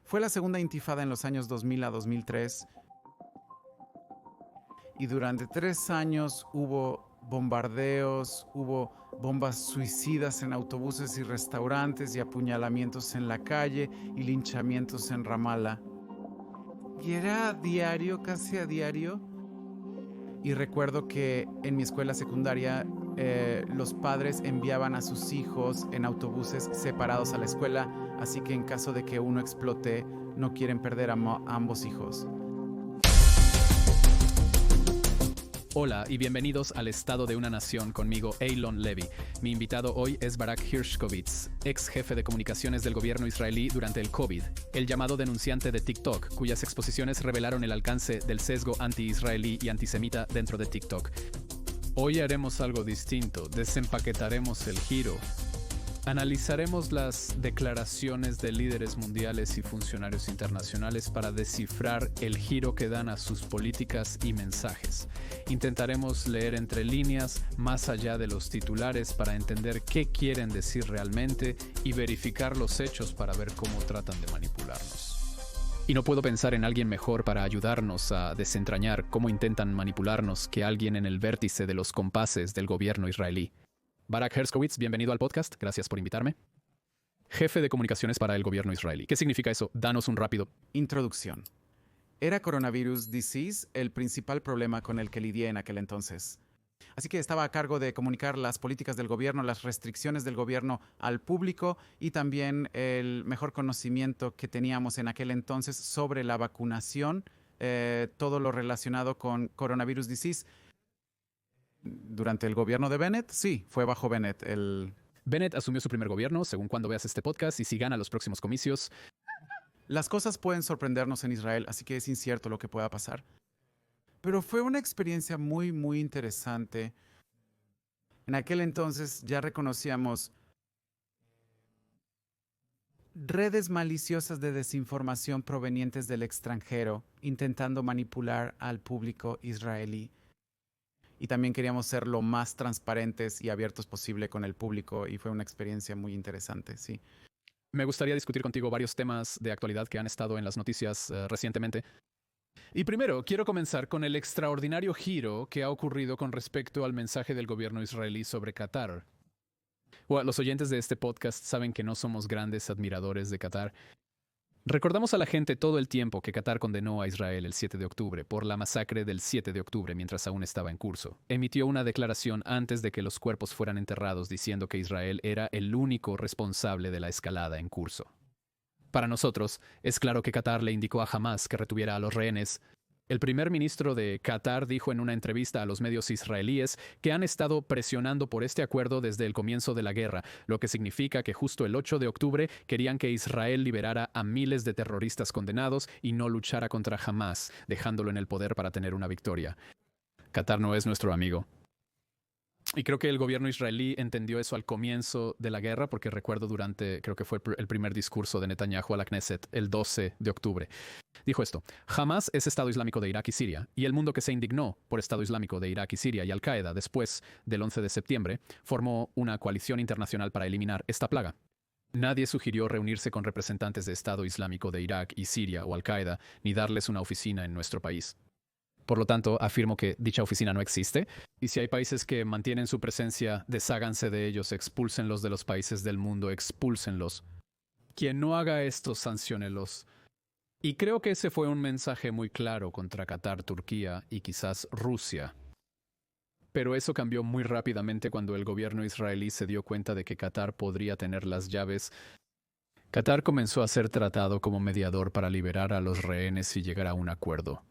Fue la segunda intifada en los años 2000 a 2003 y durante 3 años hubo bombardeos, hubo bombas suicidas en autobuses y restaurantes y apuñalamientos en la calle y linchamientos en Ramallah. Y era diario, casi a diario. Y recuerdo que en mi escuela secundaria los padres enviaban a sus hijos en autobuses separados a la escuela, así que en caso de que uno explote, no quieren perder a ambos hijos. Hola y bienvenidos al Estado de una Nación conmigo, Eylon Levy. Mi invitado hoy es Barak Hershkovitz, ex jefe de comunicaciones del gobierno israelí durante el COVID, el llamado denunciante de TikTok, cuyas exposiciones revelaron el alcance del sesgo anti-israelí y antisemita dentro de TikTok. Hoy haremos algo distinto, desempaquetaremos el giro. Analizaremos las declaraciones de líderes mundiales y funcionarios internacionales para descifrar el giro que dan a sus políticas y mensajes. Intentaremos leer entre líneas, más allá de los titulares, para entender qué quieren decir realmente y verificar los hechos para ver cómo tratan de manipularnos. Y no puedo pensar en alguien mejor para ayudarnos a desentrañar cómo intentan manipularnos que alguien en el vértice de los compases del gobierno israelí. Barak Hershkovitz, bienvenido al podcast. Gracias por invitarme. Jefe de comunicaciones para el gobierno israelí. ¿Qué significa eso? Danos un rápido. Introducción. Era coronavirus disease el principal problema con el que lidié en aquel entonces. Así que estaba a cargo de comunicar las políticas del gobierno, las restricciones del gobierno al público y también el mejor conocimiento que teníamos en aquel entonces sobre la vacunación, todo lo relacionado con coronavirus disease. Durante el gobierno de Bennett, sí, fue bajo Bennett. Bennett asumió su primer gobierno, según cuando veas este podcast, y si gana los próximos comicios. Las cosas pueden sorprendernos en Israel, así que es incierto lo que pueda pasar. Pero fue una experiencia muy, muy interesante. En aquel entonces ya reconocíamos redes maliciosas de desinformación provenientes del extranjero, intentando manipular al público israelí. Y también queríamos ser lo más transparentes y abiertos posible con el público y fue una experiencia muy interesante, sí. Me gustaría discutir contigo varios temas de actualidad que han estado en las noticias recientemente. Y primero, quiero comenzar con el extraordinario giro que ha ocurrido con respecto al mensaje del gobierno israelí sobre Qatar. Bueno, los oyentes de este podcast saben que no somos grandes admiradores de Qatar. Recordamos a la gente todo el tiempo que Qatar condenó a Israel el 7 de octubre por la masacre del 7 de octubre mientras aún estaba en curso. Emitió una declaración antes de que los cuerpos fueran enterrados diciendo que Israel era el único responsable de la escalada en curso. Para nosotros, es claro que Qatar le indicó a Hamas que retuviera a los rehenes. El primer ministro de Qatar dijo en una entrevista a los medios israelíes que han estado presionando por este acuerdo desde el comienzo de la guerra, lo que significa que justo el 8 de octubre querían que Israel liberara a miles de terroristas condenados y no luchara contra Hamas, dejándolo en el poder para tener una victoria. Qatar no es nuestro amigo. Y creo que el gobierno israelí entendió eso al comienzo de la guerra, porque recuerdo creo que fue el primer discurso de Netanyahu a la Knesset, el 12 de octubre. Dijo esto: Hamas es Estado Islámico de Irak y Siria, y el mundo que se indignó por Estado Islámico de Irak y Siria y Al-Qaeda después del 11 de septiembre, formó una coalición internacional para eliminar esta plaga. Nadie sugirió reunirse con representantes de Estado Islámico de Irak y Siria o Al-Qaeda, ni darles una oficina en nuestro país. Por lo tanto, afirmo que dicha oficina no existe, y si hay países que mantienen su presencia, desháganse de ellos, expúlsenlos de los países del mundo, expúlsenlos. Quien no haga esto, sanciónelos. Y creo que ese fue un mensaje muy claro contra Qatar, Turquía y quizás Rusia. Pero eso cambió muy rápidamente cuando el gobierno israelí se dio cuenta de que Qatar podría tener las llaves. Qatar comenzó a ser tratado como mediador para liberar a los rehenes y llegar a un acuerdo.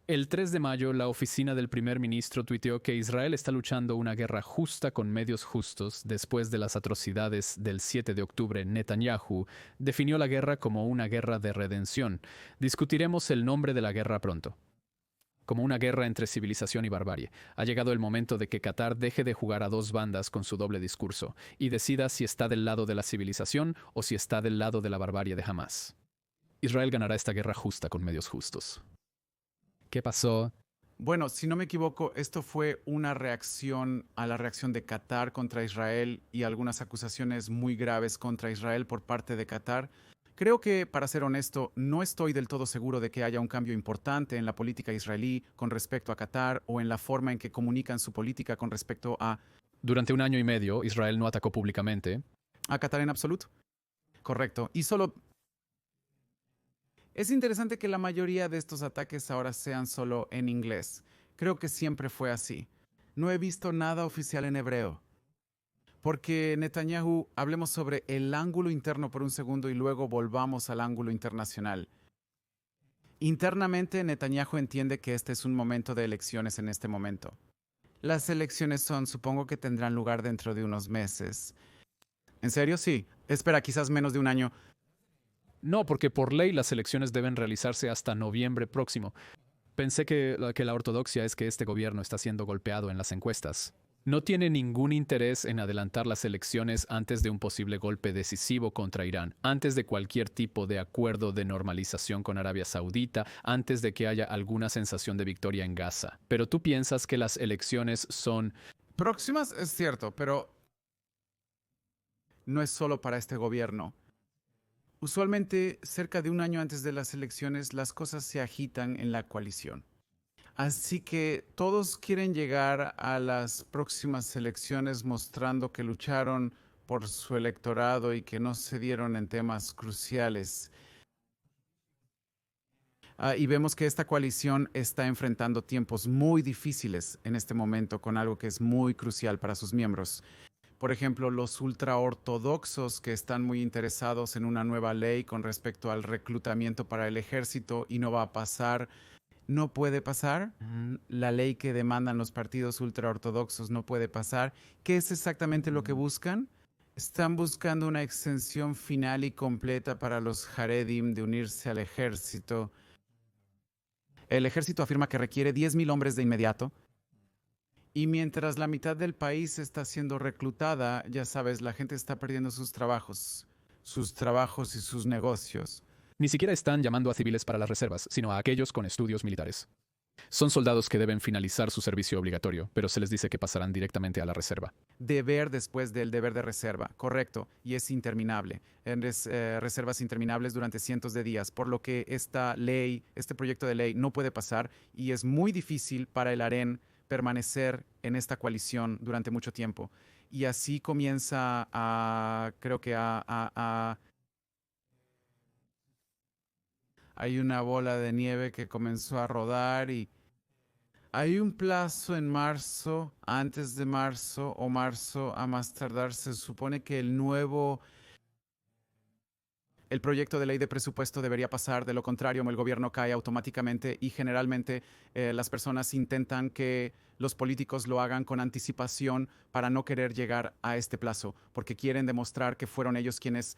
El 3 de mayo, la oficina del primer ministro tuiteó que Israel está luchando una guerra justa con medios justos. Después de las atrocidades del 7 de octubre, Netanyahu definió la guerra como una guerra de redención. Discutiremos el nombre de la guerra pronto. Como una guerra entre civilización y barbarie. Ha llegado el momento de que Qatar deje de jugar a dos bandas con su doble discurso y decida si está del lado de la civilización o si está del lado de la barbarie de Hamas. Israel ganará esta guerra justa con medios justos. ¿Qué pasó? Bueno, si no me equivoco, esto fue una reacción a la reacción de Qatar contra Israel y algunas acusaciones muy graves contra Israel por parte de Qatar. Creo que, para ser honesto, no estoy del todo seguro de que haya un cambio importante en la política israelí con respecto a Qatar o en la forma en que comunican su política con respecto Durante 1 año y medio, Israel no atacó públicamente. a Qatar en absoluto. Correcto. Y solo... Es interesante que la mayoría de estos ataques ahora sean solo en inglés. Creo que siempre fue así. No he visto nada oficial en hebreo. Porque Netanyahu, hablemos sobre el ángulo interno por un segundo y luego volvamos al ángulo internacional. Internamente, Netanyahu entiende que este es un momento de elecciones en este momento. Las elecciones supongo que tendrán lugar dentro de unos meses. ¿En serio? Sí. Espera, quizás menos de un año. No, porque por ley las elecciones deben realizarse hasta noviembre próximo. Pensé que la ortodoxia es que este gobierno está siendo golpeado en las encuestas. No tiene ningún interés en adelantar las elecciones antes de un posible golpe decisivo contra Irán, antes de cualquier tipo de acuerdo de normalización con Arabia Saudita, antes de que haya alguna sensación de victoria en Gaza. Pero tú piensas que las elecciones son... Próximas es cierto, pero no es solo para este gobierno. Usualmente, cerca de un año antes de las elecciones, las cosas se agitan en la coalición. Así que todos quieren llegar a las próximas elecciones mostrando que lucharon por su electorado y que no cedieron en temas cruciales. Y vemos que esta coalición está enfrentando tiempos muy difíciles en este momento con algo que es muy crucial para sus miembros. Por ejemplo, los ultraortodoxos que están muy interesados en una nueva ley con respecto al reclutamiento para el ejército y no va a pasar. No puede pasar. La ley que demandan los partidos ultraortodoxos no puede pasar. ¿Qué es exactamente lo que buscan? Están buscando una exención final y completa para los Haredim de unirse al ejército. El ejército afirma que requiere 10,000 hombres de inmediato. Y mientras la mitad del país está siendo reclutada, ya sabes, la gente está perdiendo sus trabajos y sus negocios. Ni siquiera están llamando a civiles para las reservas, sino a aquellos con estudios militares. Son soldados que deben finalizar su servicio obligatorio, pero se les dice que pasarán directamente a la reserva. Deber después del deber de reserva, correcto, y es interminable. Reservas interminables durante cientos de días, por lo que esta ley, este proyecto de ley no puede pasar y es muy difícil para el Harén permanecer en esta coalición durante mucho tiempo. Y así comienza hay una bola de nieve que comenzó a rodar y hay un plazo en marzo, antes de marzo o marzo a más tardar. Se supone que el proyecto de ley de presupuesto debería pasar, de lo contrario el gobierno cae automáticamente y generalmente las personas intentan que los políticos lo hagan con anticipación para no querer llegar a este plazo, porque quieren demostrar que fueron ellos quienes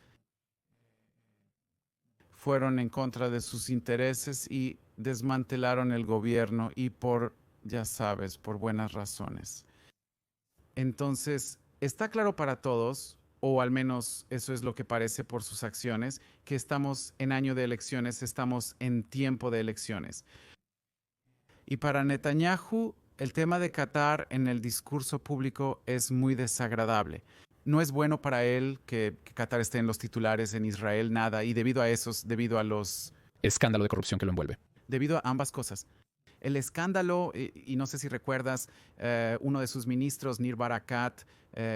fueron en contra de sus intereses y desmantelaron el gobierno y ya sabes, por buenas razones. Entonces, está claro para todos, o al menos eso es lo que parece por sus acciones, que estamos en año de elecciones, estamos en tiempo de elecciones. Y para Netanyahu, el tema de Qatar en el discurso público es muy desagradable. No es bueno para él que Qatar esté en los titulares en Israel, nada, y debido a los... Escándalo de corrupción que lo envuelve. Debido a ambas cosas. El escándalo, y no sé si recuerdas, uno de sus ministros, Nir Barakat,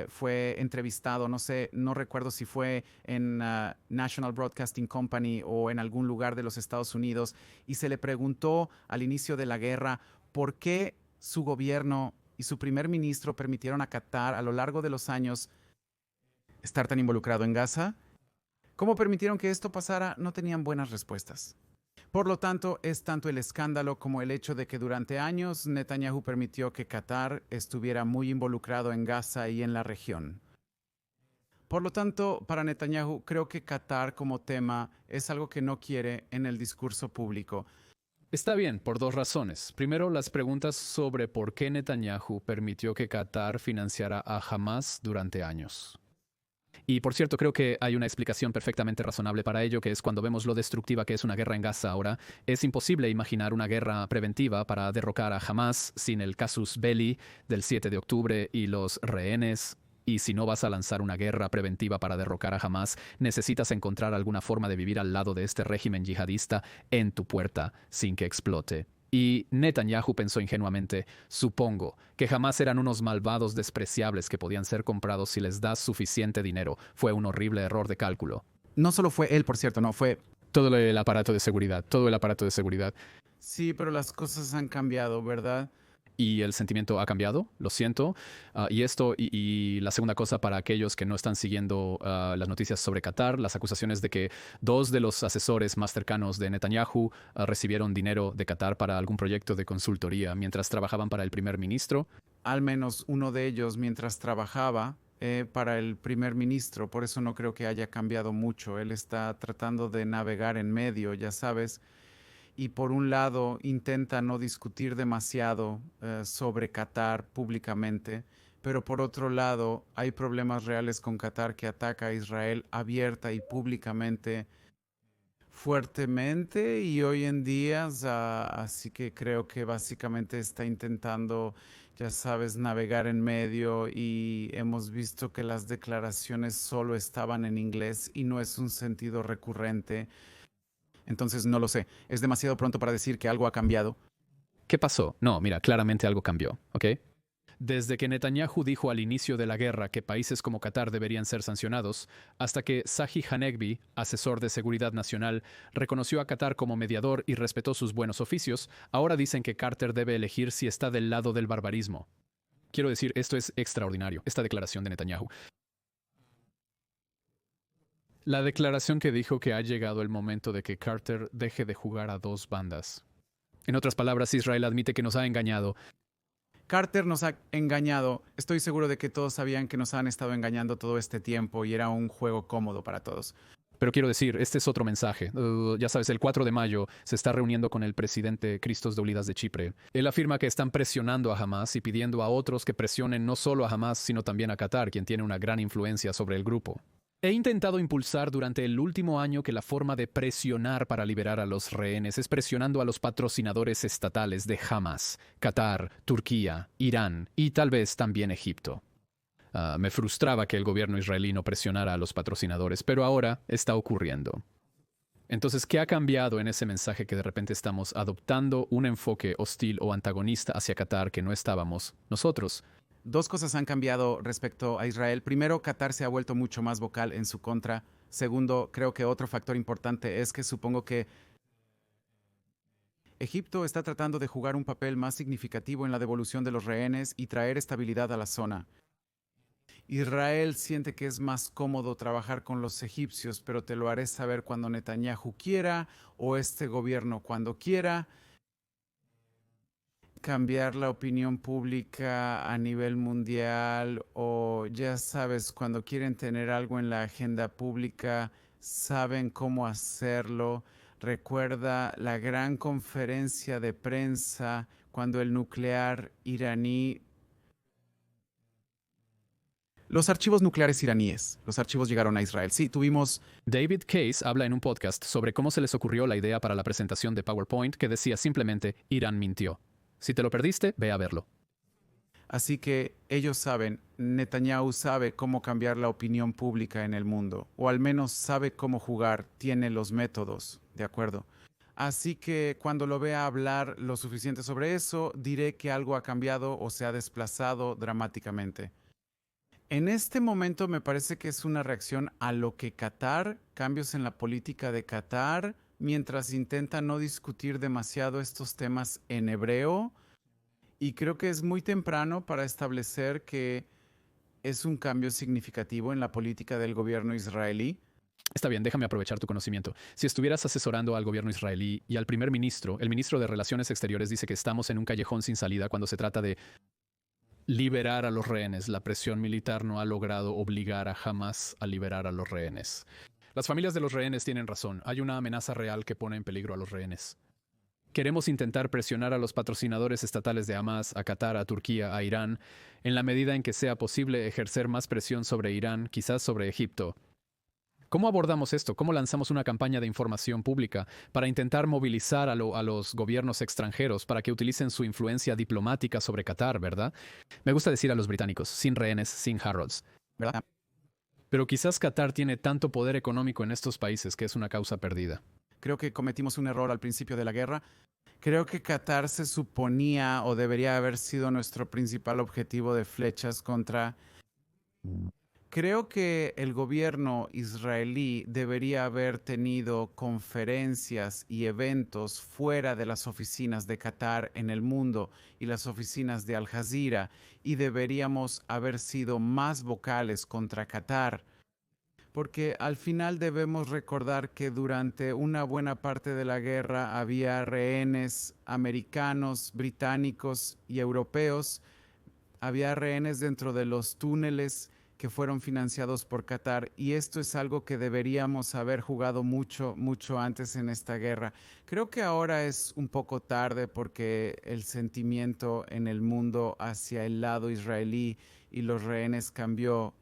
fue entrevistado, no recuerdo si fue en National Broadcasting Company o en algún lugar de los Estados Unidos, y se le preguntó al inicio de la guerra por qué su gobierno y su primer ministro permitieron a Qatar a lo largo de los años estar tan involucrado en Gaza. ¿Cómo permitieron que esto pasara? No tenían buenas respuestas. Por lo tanto, es tanto el escándalo como el hecho de que durante años Netanyahu permitió que Qatar estuviera muy involucrado en Gaza y en la región. Por lo tanto, para Netanyahu, creo que Qatar como tema es algo que no quiere en el discurso público. Está bien, por dos razones. Primero, las preguntas sobre por qué Netanyahu permitió que Qatar financiara a Hamas durante años. Y por cierto, creo que hay una explicación perfectamente razonable para ello, que es cuando vemos lo destructiva que es una guerra en Gaza ahora, es imposible imaginar una guerra preventiva para derrocar a Hamas sin el casus belli del 7 de octubre y los rehenes. Y si no vas a lanzar una guerra preventiva para derrocar a Hamas, necesitas encontrar alguna forma de vivir al lado de este régimen yihadista en tu puerta sin que explote. Y Netanyahu pensó ingenuamente, supongo, que jamás eran unos malvados despreciables que podían ser comprados si les das suficiente dinero. Fue un horrible error de cálculo. No solo fue él, por cierto, no, fue... Todo el aparato de seguridad, todo el aparato de seguridad. Sí, pero las cosas han cambiado, ¿verdad? Y el sentimiento ha cambiado, lo siento. Y la segunda cosa para aquellos que no están siguiendo las noticias sobre Qatar, las acusaciones de que dos de los asesores más cercanos de Netanyahu recibieron dinero de Qatar para algún proyecto de consultoría mientras trabajaban para el primer ministro. Al menos uno de ellos mientras trabajaba para el primer ministro, por eso no creo que haya cambiado mucho. Él está tratando de navegar en medio, ya sabes. Y por un lado intenta no discutir demasiado sobre Qatar públicamente, pero por otro lado hay problemas reales con Qatar que ataca a Israel abierta y públicamente, fuertemente y hoy en día, así que creo que básicamente está intentando, ya sabes, navegar en medio y hemos visto que las declaraciones solo estaban en inglés y no es un sentido recurrente. Entonces no lo sé. Es demasiado pronto para decir que algo ha cambiado. ¿Qué pasó? No, mira, claramente algo cambió, ¿ok? Desde que Netanyahu dijo al inicio de la guerra que países como Qatar deberían ser sancionados, hasta que Zahi Hanegbee, asesor de seguridad nacional, reconoció a Qatar como mediador y respetó sus buenos oficios, ahora dicen que Carter debe elegir si está del lado del barbarismo. Quiero decir, esto es extraordinario, esta declaración de Netanyahu. La declaración que dijo que ha llegado el momento de que Carter deje de jugar a dos bandas. En otras palabras, Israel admite que nos ha engañado. Carter nos ha engañado. Estoy seguro de que todos sabían que nos han estado engañando todo este tiempo y era un juego cómodo para todos. Pero quiero decir, este es otro mensaje. Ya sabes, el 4 de mayo se está reuniendo con el presidente Christos Doulidas de Chipre. Él afirma que están presionando a Hamas y pidiendo a otros que presionen no solo a Hamas, sino también a Qatar, quien tiene una gran influencia sobre el grupo. He intentado impulsar durante el último año que la forma de presionar para liberar a los rehenes es presionando a los patrocinadores estatales de Hamas, Qatar, Turquía, Irán y tal vez también Egipto. Me frustraba que el gobierno israelí no presionara a los patrocinadores, pero ahora está ocurriendo. Entonces, ¿qué ha cambiado en ese mensaje que de repente estamos adoptando un enfoque hostil o antagonista hacia Qatar que no estábamos nosotros? Dos cosas han cambiado respecto a Israel. Primero, Qatar se ha vuelto mucho más vocal en su contra. Segundo, creo que otro factor importante es que supongo que Egipto está tratando de jugar un papel más significativo en la devolución de los rehenes y traer estabilidad a la zona. Israel siente que es más cómodo trabajar con los egipcios, pero te lo haré saber cuando Netanyahu quiera o este gobierno cuando quiera. Cambiar la opinión pública a nivel mundial o ya sabes, cuando quieren tener algo en la agenda pública, saben cómo hacerlo. Recuerda la gran conferencia de prensa cuando el nuclear iraní... Los archivos nucleares iraníes, los archivos llegaron a Israel. Sí, tuvimos... David Case habla en un podcast sobre cómo se les ocurrió la idea para la presentación de PowerPoint que decía simplemente Irán mintió. Si te lo perdiste, ve a verlo. Así que ellos saben, Netanyahu sabe cómo cambiar la opinión pública en el mundo, o al menos sabe cómo jugar, tiene los métodos, ¿de acuerdo? Así que cuando lo vea hablar lo suficiente sobre eso, diré que algo ha cambiado o se ha desplazado dramáticamente. En este momento me parece que es una reacción a lo que Qatar, cambios en la política de Qatar, mientras intenta no discutir demasiado estos temas en hebreo, y creo que es muy temprano para establecer que es un cambio significativo en la política del gobierno israelí. Está bien, déjame aprovechar tu conocimiento. Si estuvieras asesorando al gobierno israelí y al primer ministro, el ministro de Relaciones Exteriores dice que estamos en un callejón sin salida cuando se trata de liberar a los rehenes. La presión militar no ha logrado obligar a Hamas a liberar a los rehenes. Las familias de los rehenes tienen razón. Hay una amenaza real que pone en peligro a los rehenes. Queremos intentar presionar a los patrocinadores estatales de Hamas, a Qatar, a Turquía, a Irán, en la medida en que sea posible ejercer más presión sobre Irán, quizás sobre Egipto. ¿Cómo abordamos esto? ¿Cómo lanzamos una campaña de información pública para intentar movilizar a los gobiernos extranjeros para que utilicen su influencia diplomática sobre Qatar, ¿verdad? Me gusta decir a los británicos, sin rehenes, sin Harrods, ¿verdad? Pero quizás Qatar tiene tanto poder económico en estos países que es una causa perdida. Creo que cometimos un error al principio de la guerra. Creo que Qatar se suponía o debería haber sido nuestro principal objetivo de flechas contra. Creo que el gobierno israelí debería haber tenido conferencias y eventos fuera de las oficinas de Qatar en el mundo y las oficinas de Al Jazeera, y deberíamos haber sido más vocales contra Qatar, porque al final debemos recordar que durante una buena parte de la guerra había rehenes americanos, británicos y europeos. Había rehenes dentro de los túneles que fueron financiados por Qatar, y esto es algo que deberíamos haber jugado mucho, mucho antes en esta guerra. Creo que ahora es un poco tarde porque el sentimiento en el mundo hacia el lado israelí y los rehenes cambió.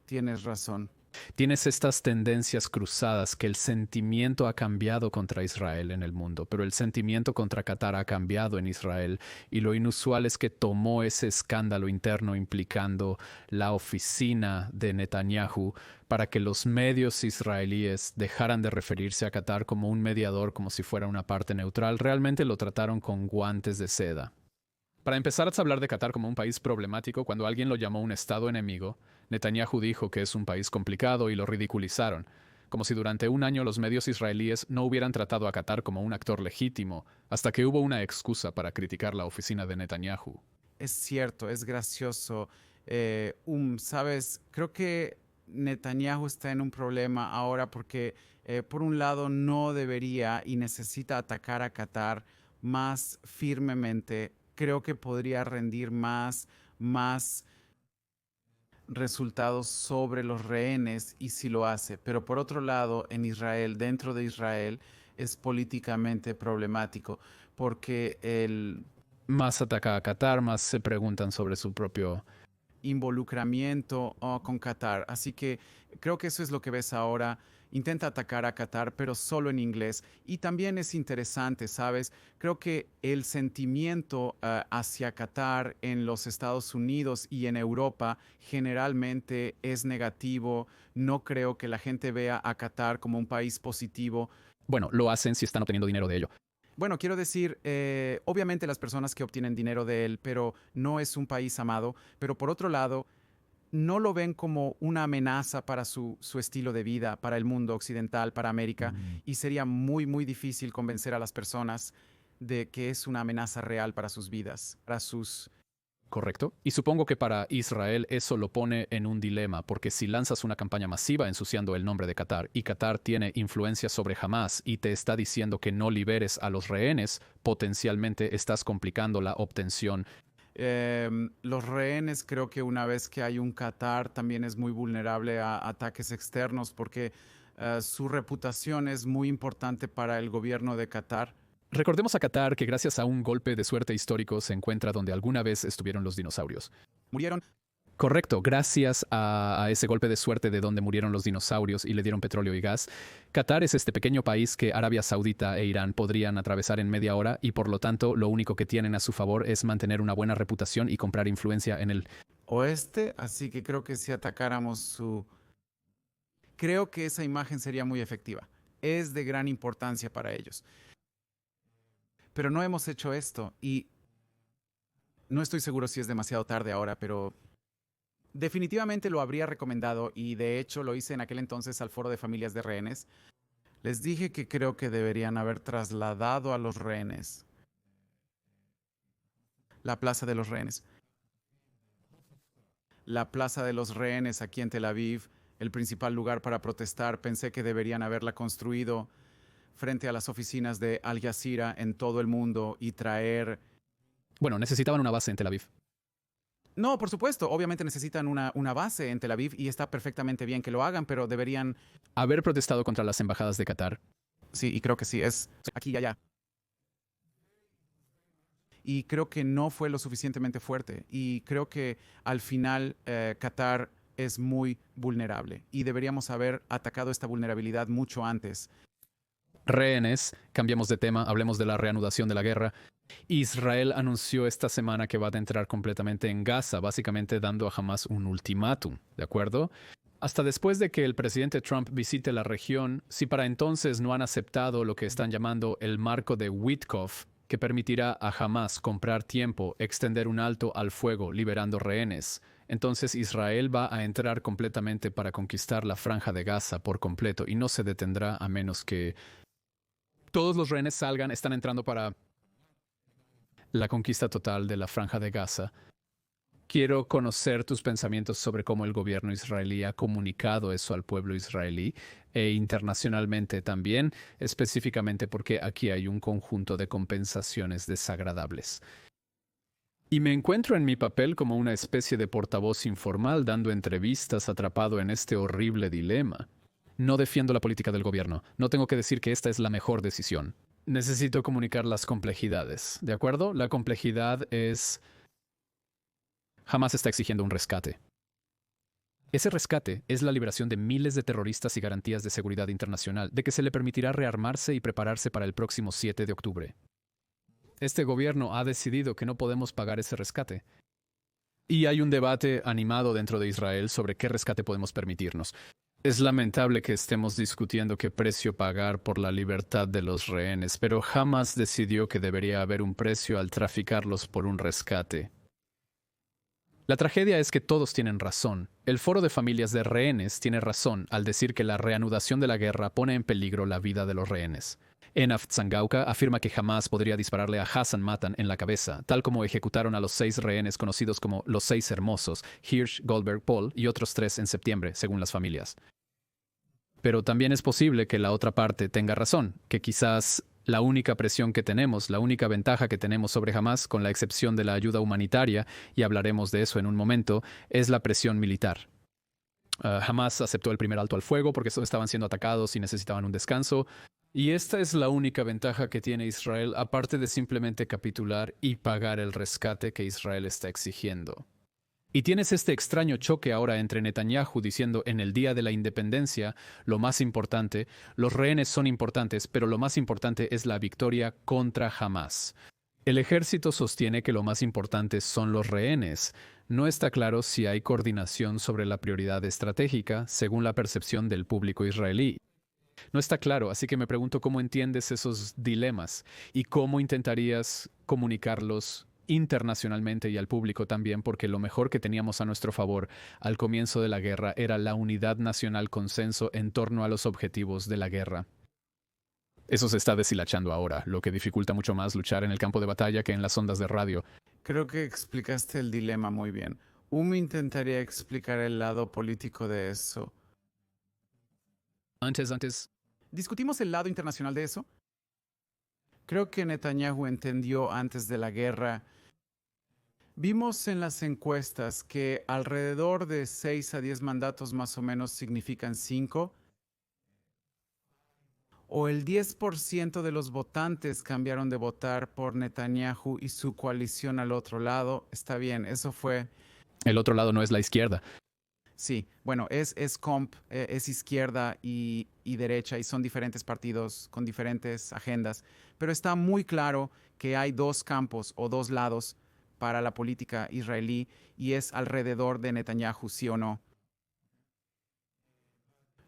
Tienes razón. Tienes estas tendencias cruzadas que el sentimiento ha cambiado contra Israel en el mundo, pero el sentimiento contra Qatar ha cambiado en Israel, y lo inusual es que tomó ese escándalo interno implicando la oficina de Netanyahu para que los medios israelíes dejaran de referirse a Qatar como un mediador, como si fuera una parte neutral. Realmente lo trataron con guantes de seda. Para empezar a hablar de Qatar como un país problemático, cuando alguien lo llamó un estado enemigo, Netanyahu dijo que es un país complicado y lo ridiculizaron, como si durante un año los medios israelíes no hubieran tratado a Qatar como un actor legítimo, hasta que hubo una excusa para criticar la oficina de Netanyahu. Es cierto, es gracioso. ¿Sabes? Creo que Netanyahu está en un problema ahora porque, por un lado, no debería y necesita atacar a Qatar más firmemente. Creo que podría rendir más resultados sobre los rehenes, y si lo hace. Pero por otro lado, en Israel, dentro de Israel, es políticamente problemático porque el Más ataca a Qatar, más se preguntan sobre su propio... involucramiento con Qatar. Así que creo que eso es lo que ves ahora. Intenta atacar a Qatar, pero solo en inglés. Y también es interesante, ¿sabes? Creo que el sentimiento hacia Qatar en los Estados Unidos y en Europa generalmente es negativo. No creo que la gente vea a Qatar como un país positivo. Bueno, lo hacen si están obteniendo dinero de ello. Bueno, quiero decir, obviamente las personas que obtienen dinero de él, pero no es un país amado. Pero por otro lado, no lo ven como una amenaza para su estilo de vida, para el mundo occidental, para América, y sería muy, muy difícil convencer a las personas de que es una amenaza real para sus vidas, para sus... ¿Correcto? Y supongo que para Israel eso lo pone en un dilema, porque si lanzas una campaña masiva ensuciando el nombre de Qatar, y Qatar tiene influencia sobre Hamas y te está diciendo que no liberes a los rehenes, potencialmente estás complicando la obtención. Los rehenes, creo que una vez que hay un Qatar, también es muy vulnerable a ataques externos, porque su reputación es muy importante para el gobierno de Qatar. Recordemos a Qatar que gracias a un golpe de suerte histórico se encuentra donde alguna vez estuvieron los dinosaurios. Murieron. Correcto, gracias a ese golpe de suerte de donde murieron los dinosaurios y le dieron petróleo y gas, Qatar es este pequeño país que Arabia Saudita e Irán podrían atravesar en media hora, y por lo tanto lo único que tienen a su favor es mantener una buena reputación y comprar influencia en el oeste, así que creo que si atacáramos creo que esa imagen sería muy efectiva. Es de gran importancia para ellos. Pero no hemos hecho esto, y no estoy seguro si es demasiado tarde ahora, pero definitivamente lo habría recomendado, y de hecho lo hice en aquel entonces al foro de familias de rehenes. Les dije que creo que deberían haber trasladado a los rehenes. La plaza de los rehenes. La plaza de los rehenes aquí en Tel Aviv, el principal lugar para protestar. Pensé que deberían haberla construido frente a las oficinas de Al Jazeera en todo el mundo y traer... Bueno, necesitaban una base en Tel Aviv. No, por supuesto, obviamente necesitan una base en Tel Aviv, y está perfectamente bien que lo hagan, pero deberían... Haber protestado contra las embajadas de Qatar. Sí, y creo que sí, es aquí y allá. Y creo que no fue lo suficientemente fuerte. Y creo que al final Qatar es muy vulnerable y deberíamos haber atacado esta vulnerabilidad mucho antes. Rehenes, cambiamos de tema, hablemos de la reanudación de la guerra. Israel anunció esta semana que va a entrar completamente en Gaza, básicamente dando a Hamas un ultimátum, ¿de acuerdo? Hasta después de que el presidente Trump visite la región, si para entonces no han aceptado lo que están llamando el marco de Witkoff, que permitirá a Hamas comprar tiempo, extender un alto al fuego, liberando rehenes, entonces Israel va a entrar completamente para conquistar la franja de Gaza por completo y no se detendrá a menos que todos los rehenes salgan, están entrando para la conquista total de la franja de Gaza. Quiero conocer tus pensamientos sobre cómo el gobierno israelí ha comunicado eso al pueblo israelí e internacionalmente también, específicamente porque aquí hay un conjunto de compensaciones desagradables. Y me encuentro en mi papel como una especie de portavoz informal dando entrevistas atrapado en este horrible dilema. No defiendo la política del gobierno, no tengo que decir que esta es la mejor decisión. Necesito comunicar las complejidades, ¿de acuerdo? La complejidad es... Hamas está exigiendo un rescate. Ese rescate es la liberación de miles de terroristas y garantías de seguridad internacional, de que se le permitirá rearmarse y prepararse para el próximo 7 de octubre. Este gobierno ha decidido que no podemos pagar ese rescate. Y hay un debate animado dentro de Israel sobre qué rescate podemos permitirnos. Es lamentable que estemos discutiendo qué precio pagar por la libertad de los rehenes, pero Hamas decidió que debería haber un precio al traficarlos por un rescate. La tragedia es que todos tienen razón. El Foro de Familias de Rehenes tiene razón al decir que la reanudación de la guerra pone en peligro la vida de los rehenes. Enaf Tsangauka afirma que jamás podría dispararle a Hassan Matan en la cabeza, tal como ejecutaron a los 6 rehenes conocidos como los 6 hermosos, Hirsch, Goldberg, Paul y otros 3 en septiembre, según las familias. Pero también es posible que la otra parte tenga razón, que quizás la única presión que tenemos, la única ventaja que tenemos sobre Hamas, con la excepción de la ayuda humanitaria, y hablaremos de eso en un momento, es la presión militar. Hamas aceptó el primer alto al fuego porque estaban siendo atacados y necesitaban un descanso. Y esta es la única ventaja que tiene Israel, aparte de simplemente capitular y pagar el rescate que Israel está exigiendo. Y tienes este extraño choque ahora entre Netanyahu diciendo en el día de la independencia, lo más importante, los rehenes son importantes, pero lo más importante es la victoria contra Hamas. El ejército sostiene que lo más importante son los rehenes. No está claro si hay coordinación sobre la prioridad estratégica, según la percepción del público israelí. No está claro, así que me pregunto cómo entiendes esos dilemas y cómo intentarías comunicarlos internacionalmente y al público también, porque lo mejor que teníamos a nuestro favor al comienzo de la guerra era la unidad nacional consenso en torno a los objetivos de la guerra. Eso se está deshilachando ahora, lo que dificulta mucho más luchar en el campo de batalla que en las ondas de radio. Creo que explicaste el dilema muy bien. Intentaría explicar el lado político de eso. Antes. ¿Discutimos el lado internacional de eso? Creo que Netanyahu entendió antes de la guerra. Vimos en las encuestas que alrededor de 6 a 10 mandatos más o menos significan 5. O el 10% de los votantes cambiaron de votar por Netanyahu y su coalición al otro lado. Está bien, eso fue... El otro lado no es la izquierda. Sí, bueno, es izquierda y derecha y son diferentes partidos con diferentes agendas, pero está muy claro que hay 2 campos o 2 lados para la política israelí y es alrededor de Netanyahu, sí o no.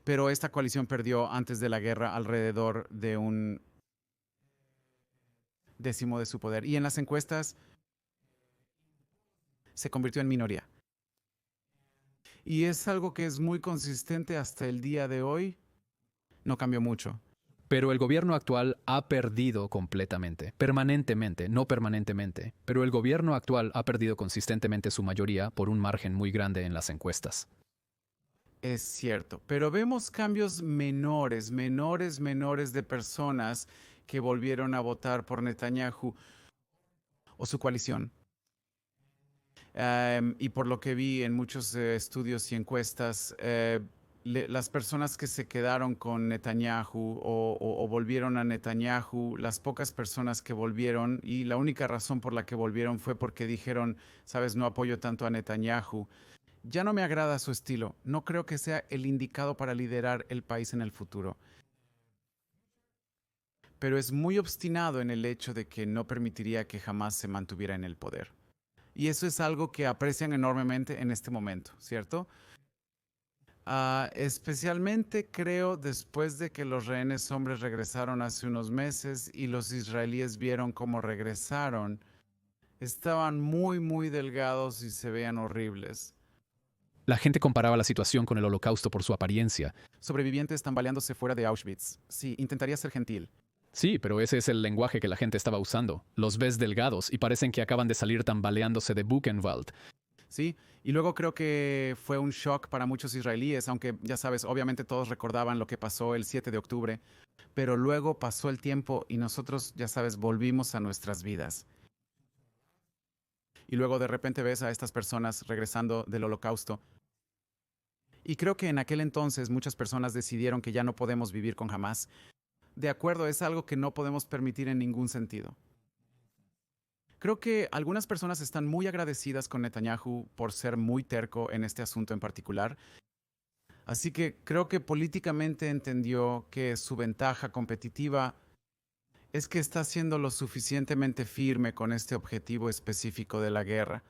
Pero esta coalición perdió antes de la guerra alrededor de un 10% de su poder y en las encuestas se convirtió en minoría. Y es algo que es muy consistente hasta el día de hoy. No cambió mucho. Pero el gobierno actual ha perdido completamente, permanentemente, no permanentemente, pero el gobierno actual ha perdido consistentemente su mayoría por un margen muy grande en las encuestas. Es cierto, pero vemos cambios menores de personas que volvieron a votar por Netanyahu o su coalición. Y por lo que vi en muchos estudios y encuestas, las personas que se quedaron con Netanyahu o volvieron a Netanyahu, las pocas personas que volvieron, y la única razón por la que volvieron fue porque dijeron, sabes, no apoyo tanto a Netanyahu. Ya no me agrada su estilo. No creo que sea el indicado para liderar el país en el futuro. Pero es muy obstinado en el hecho de que no permitiría que jamás se mantuviera en el poder. Y eso es algo que aprecian enormemente en este momento, ¿cierto? Especialmente creo después de que los rehenes hombres regresaron hace unos meses y los israelíes vieron cómo regresaron. Estaban muy, muy delgados y se veían horribles. La gente comparaba la situación con el Holocausto por su apariencia. Sobrevivientes tambaleándose fuera de Auschwitz. Sí, intentaría ser gentil. Sí, pero ese es el lenguaje que la gente estaba usando. Los ves delgados y parecen que acaban de salir tambaleándose de Buchenwald. Sí, y luego creo que fue un shock para muchos israelíes, aunque ya sabes, obviamente todos recordaban lo que pasó el 7 de octubre, pero luego pasó el tiempo y nosotros, ya sabes, volvimos a nuestras vidas. Y luego de repente ves a estas personas regresando del holocausto. Y creo que en aquel entonces muchas personas decidieron que ya no podemos vivir con Hamas. De acuerdo, es algo que no podemos permitir en ningún sentido. Creo que algunas personas están muy agradecidas con Netanyahu por ser muy terco en este asunto en particular. Así que creo que políticamente entendió que su ventaja competitiva es que está siendo lo suficientemente firme con este objetivo específico de la guerra.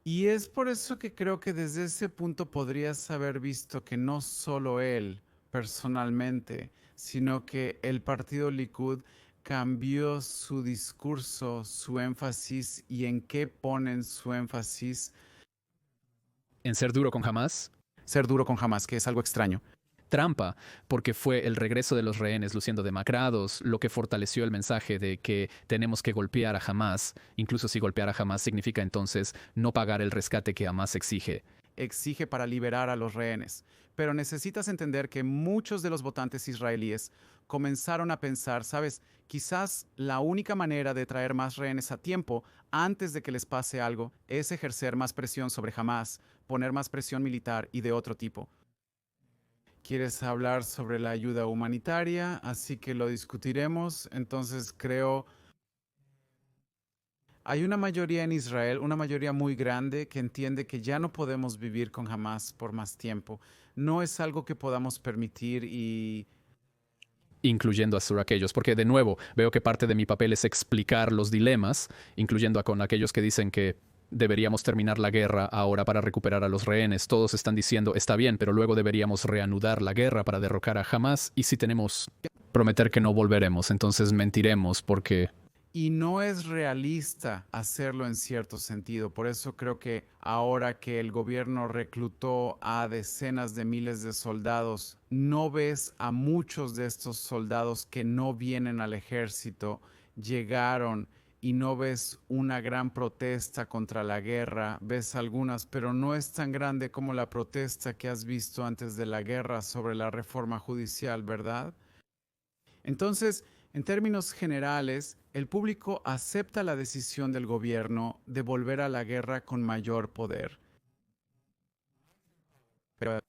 Y es por eso que creo que desde ese punto podrías haber visto que no solo él personalmente, sino que el partido Likud cambió su discurso, su énfasis y en qué ponen su énfasis. En ser duro con Hamas, Ser duro con Hamas, que es algo extraño. trampa, porque fue el regreso de los rehenes luciendo demacrados, lo que fortaleció el mensaje de que tenemos que golpear a Hamas, incluso si golpear a Hamas significa entonces no pagar el rescate que Hamas exige. Exige para liberar a los rehenes. Pero necesitas entender que muchos de los votantes israelíes comenzaron a pensar, sabes, quizás la única manera de traer más rehenes a tiempo antes de que les pase algo es ejercer más presión sobre Hamas, poner más presión militar y de otro tipo. Quieres hablar sobre la ayuda humanitaria, así que lo discutiremos. Entonces creo hay una mayoría en Israel, una mayoría muy grande que entiende que ya no podemos vivir con Hamas por más tiempo. No es algo que podamos permitir y Incluyendo a aquellos, porque de nuevo veo que parte de mi papel es explicar los dilemas, incluyendo con aquellos que dicen que deberíamos terminar la guerra ahora para recuperar a los rehenes. Todos están diciendo, está bien, pero luego deberíamos reanudar la guerra para derrocar a Hamas y si tenemos prometer que no volveremos, entonces mentiremos porque y no es realista hacerlo en cierto sentido. Por eso creo que ahora que el gobierno reclutó a decenas de miles de soldados, no ves a muchos de estos soldados que no vienen al ejército, llegaron y no ves una gran protesta contra la guerra, ves algunas, pero no es tan grande como la protesta que has visto antes de la guerra sobre la reforma judicial, ¿verdad? Entonces, en términos generales, el público acepta la decisión del gobierno de volver a la guerra con mayor poder. Pero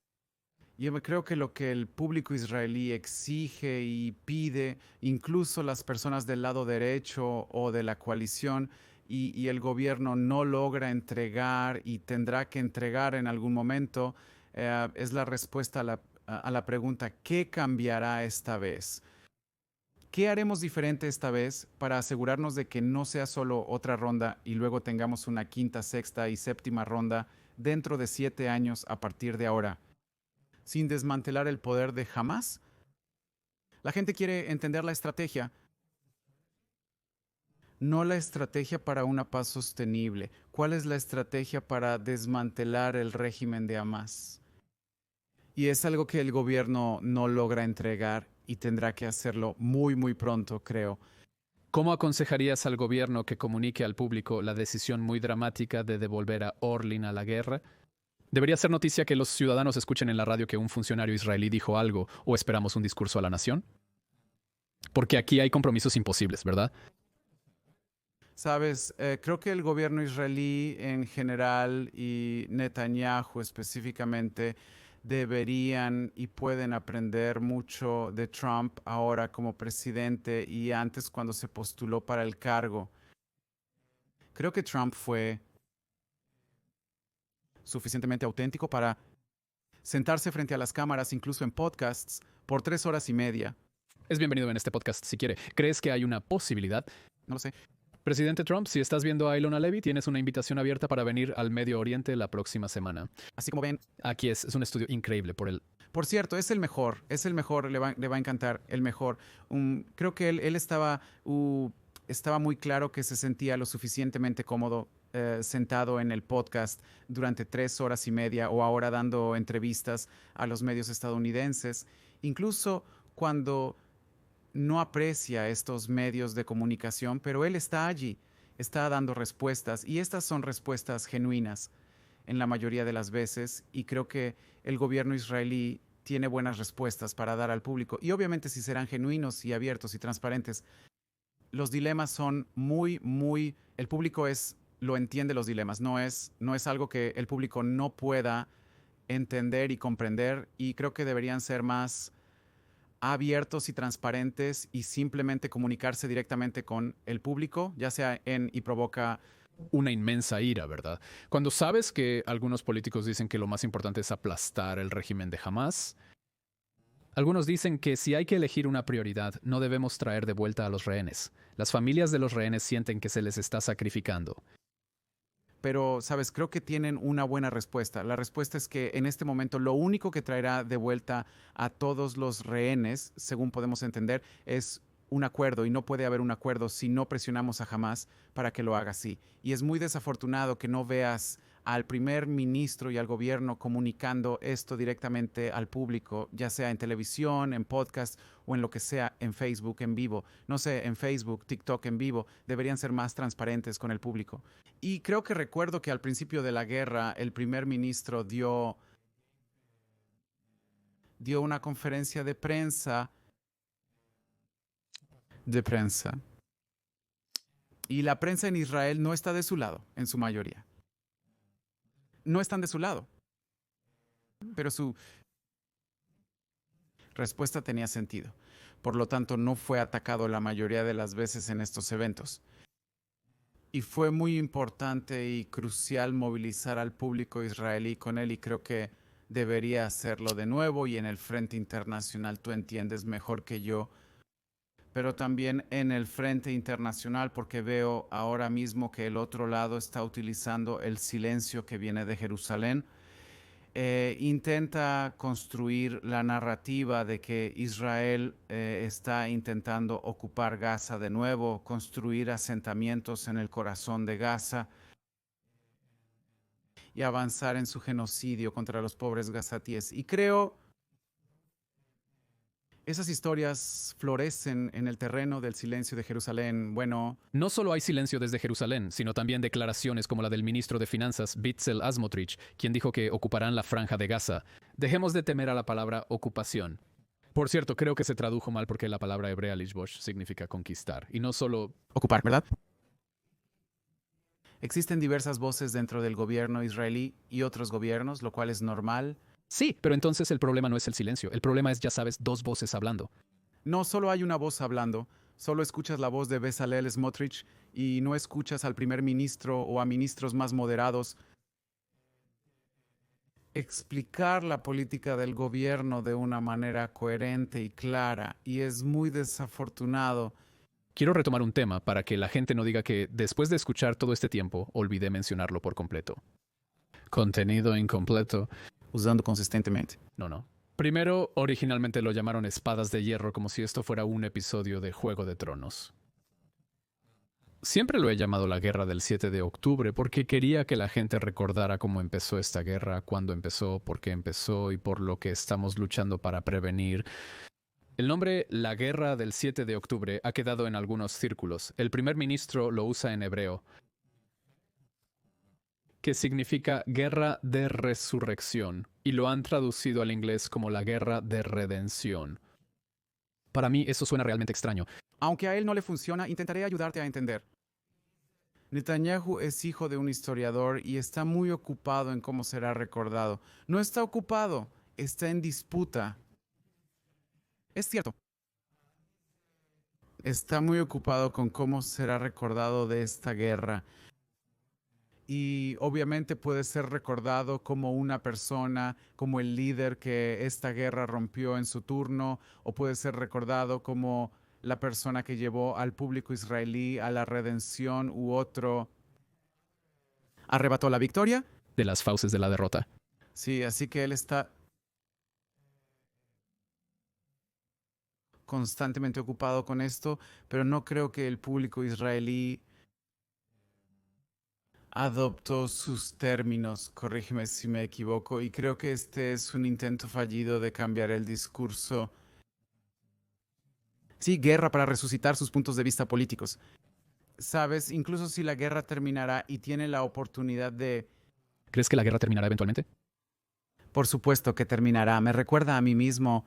yo creo que lo que el público israelí exige y pide, incluso las personas del lado derecho o de la coalición, y el gobierno no logra entregar y tendrá que entregar en algún momento, es la respuesta a la pregunta, ¿qué cambiará esta vez? ¿Qué haremos diferente esta vez para asegurarnos de que no sea solo otra ronda y luego tengamos una quinta, sexta y séptima ronda dentro de 7 años a partir de ahora, sin desmantelar el poder de Hamas? La gente quiere entender la estrategia, no la estrategia para una paz sostenible. ¿Cuál es la estrategia para desmantelar el régimen de Hamas? Y es algo que el gobierno no logra entregar y tendrá que hacerlo muy, muy pronto, creo. ¿cómo aconsejarías al gobierno que comunique al público la decisión muy dramática de devolver a Orlin a la guerra? ¿Debería ser noticia que los ciudadanos escuchen en la radio que un funcionario israelí dijo algo o esperamos un discurso a la nación? Porque aquí hay compromisos imposibles, ¿verdad? Sabes, creo que el gobierno israelí en general y Netanyahu específicamente deberían y pueden aprender mucho de Trump ahora como presidente y antes cuando se postuló para el cargo. Creo que Trump fue suficientemente auténtico para sentarse frente a las cámaras, incluso en podcasts, por 3 horas y media. Es bienvenido en este podcast si quiere. ¿Crees que hay una posibilidad? No lo sé. Presidente Trump, si estás viendo a Ilona Levy, tienes una invitación abierta para venir al Medio Oriente la próxima semana. Así como ven. Aquí es un estudio increíble por él. Por cierto, es el mejor, le va a encantar, el mejor. Creo que él estaba muy claro que se sentía lo suficientemente cómodo sentado en el podcast durante 3 horas y media o ahora dando entrevistas a los medios estadounidenses, incluso cuando no aprecia estos medios de comunicación, pero él está allí, está dando respuestas y estas son respuestas genuinas en la mayoría de las veces y creo que el gobierno israelí tiene buenas respuestas para dar al público y obviamente si serán genuinos y abiertos y transparentes. Los dilemas son el público lo entiende los dilemas, no es algo que el público no pueda entender y comprender y creo que deberían ser más abiertos y transparentes y simplemente comunicarse directamente con el público, ya sea y provoca una inmensa ira, ¿verdad? Cuando sabes que algunos políticos dicen que lo más importante es aplastar el régimen de Hamás, algunos dicen que si hay que elegir una prioridad, no debemos traer de vuelta a los rehenes. Las familias de los rehenes sienten que se les está sacrificando. Pero, sabes, creo que tienen una buena respuesta. La respuesta es que en este momento lo único que traerá de vuelta a todos los rehenes, según podemos entender, es un acuerdo y no puede haber un acuerdo si no presionamos a Hamás para que lo haga así. Y es muy desafortunado que no veas al primer ministro y al gobierno comunicando esto directamente al público, ya sea en televisión, en podcast o en lo que sea, en Facebook en vivo. No sé, en Facebook, TikTok en vivo, deberían ser más transparentes con el público. Y creo que recuerdo que al principio de la guerra el primer ministro dio una conferencia de prensa. Y la prensa en Israel no está de su lado, en su mayoría. No están de su lado. Pero su respuesta tenía sentido. Por lo tanto, no fue atacado la mayoría de las veces en estos eventos. Y fue muy importante y crucial movilizar al público israelí con él y creo que debería hacerlo de nuevo y en el frente internacional tú entiendes mejor que yo, pero también en el frente internacional porque veo ahora mismo que el otro lado está utilizando el silencio que viene de Jerusalén. Intenta construir la narrativa de que Israel está intentando ocupar Gaza de nuevo, construir asentamientos en el corazón de Gaza y avanzar en su genocidio contra los pobres gazatíes. Y creo esas historias florecen en el terreno del silencio de Jerusalén. Bueno, no solo hay silencio desde Jerusalén, sino también declaraciones como la del ministro de Finanzas, Bezalel Smotrich, quien dijo que ocuparán la franja de Gaza. Dejemos de temer a la palabra ocupación. Por cierto, creo que se tradujo mal porque la palabra hebrea lishbosh significa conquistar, y no solo ocupar, ¿verdad? Existen diversas voces dentro del gobierno israelí y otros gobiernos, lo cual es normal. Sí, pero entonces el problema no es el silencio. El problema es, ya sabes, dos voces hablando. No, solo hay una voz hablando. Solo escuchas la voz de Bezalel Smotrich y no escuchas al primer ministro o a ministros más moderados explicar la política del gobierno de una manera coherente y clara. Y es muy desafortunado. Quiero retomar un tema para que la gente no diga que después de escuchar todo este tiempo olvidé mencionarlo por completo. Contenido incompleto. Usando consistentemente. No. Primero, originalmente lo llamaron espadas de hierro como si esto fuera un episodio de Juego de Tronos. Siempre lo he llamado la guerra del 7 de octubre porque quería que la gente recordara cómo empezó esta guerra, cuándo empezó, por qué empezó y por lo que estamos luchando para prevenir. El nombre La Guerra del 7 de octubre ha quedado en algunos círculos. El primer ministro lo usa en hebreo, que significa guerra de resurrección, y lo han traducido al inglés como la guerra de redención. Para mí eso suena realmente extraño. Aunque a él no le funciona, intentaré ayudarte a entender. Netanyahu es hijo de un historiador y está muy ocupado en cómo será recordado. No está ocupado, está en disputa. Es cierto. Está muy ocupado con cómo será recordado de esta guerra. y obviamente puede ser recordado como una persona, como el líder que esta guerra rompió en su turno, o puede ser recordado como la persona que llevó al público israelí a la redención u otro arrebató la victoria. De las fauces de la derrota. Sí, así que él está constantemente ocupado con esto, pero no creo que el público israelí adoptó sus términos, corrígeme si me equivoco, y creo que este es un intento fallido de cambiar el discurso. Sí, guerra para resucitar sus puntos de vista políticos. Sabes, incluso si la guerra terminará y tiene la oportunidad de... ¿Crees que la guerra terminará eventualmente? Por supuesto que terminará. Me recuerda a mí mismo.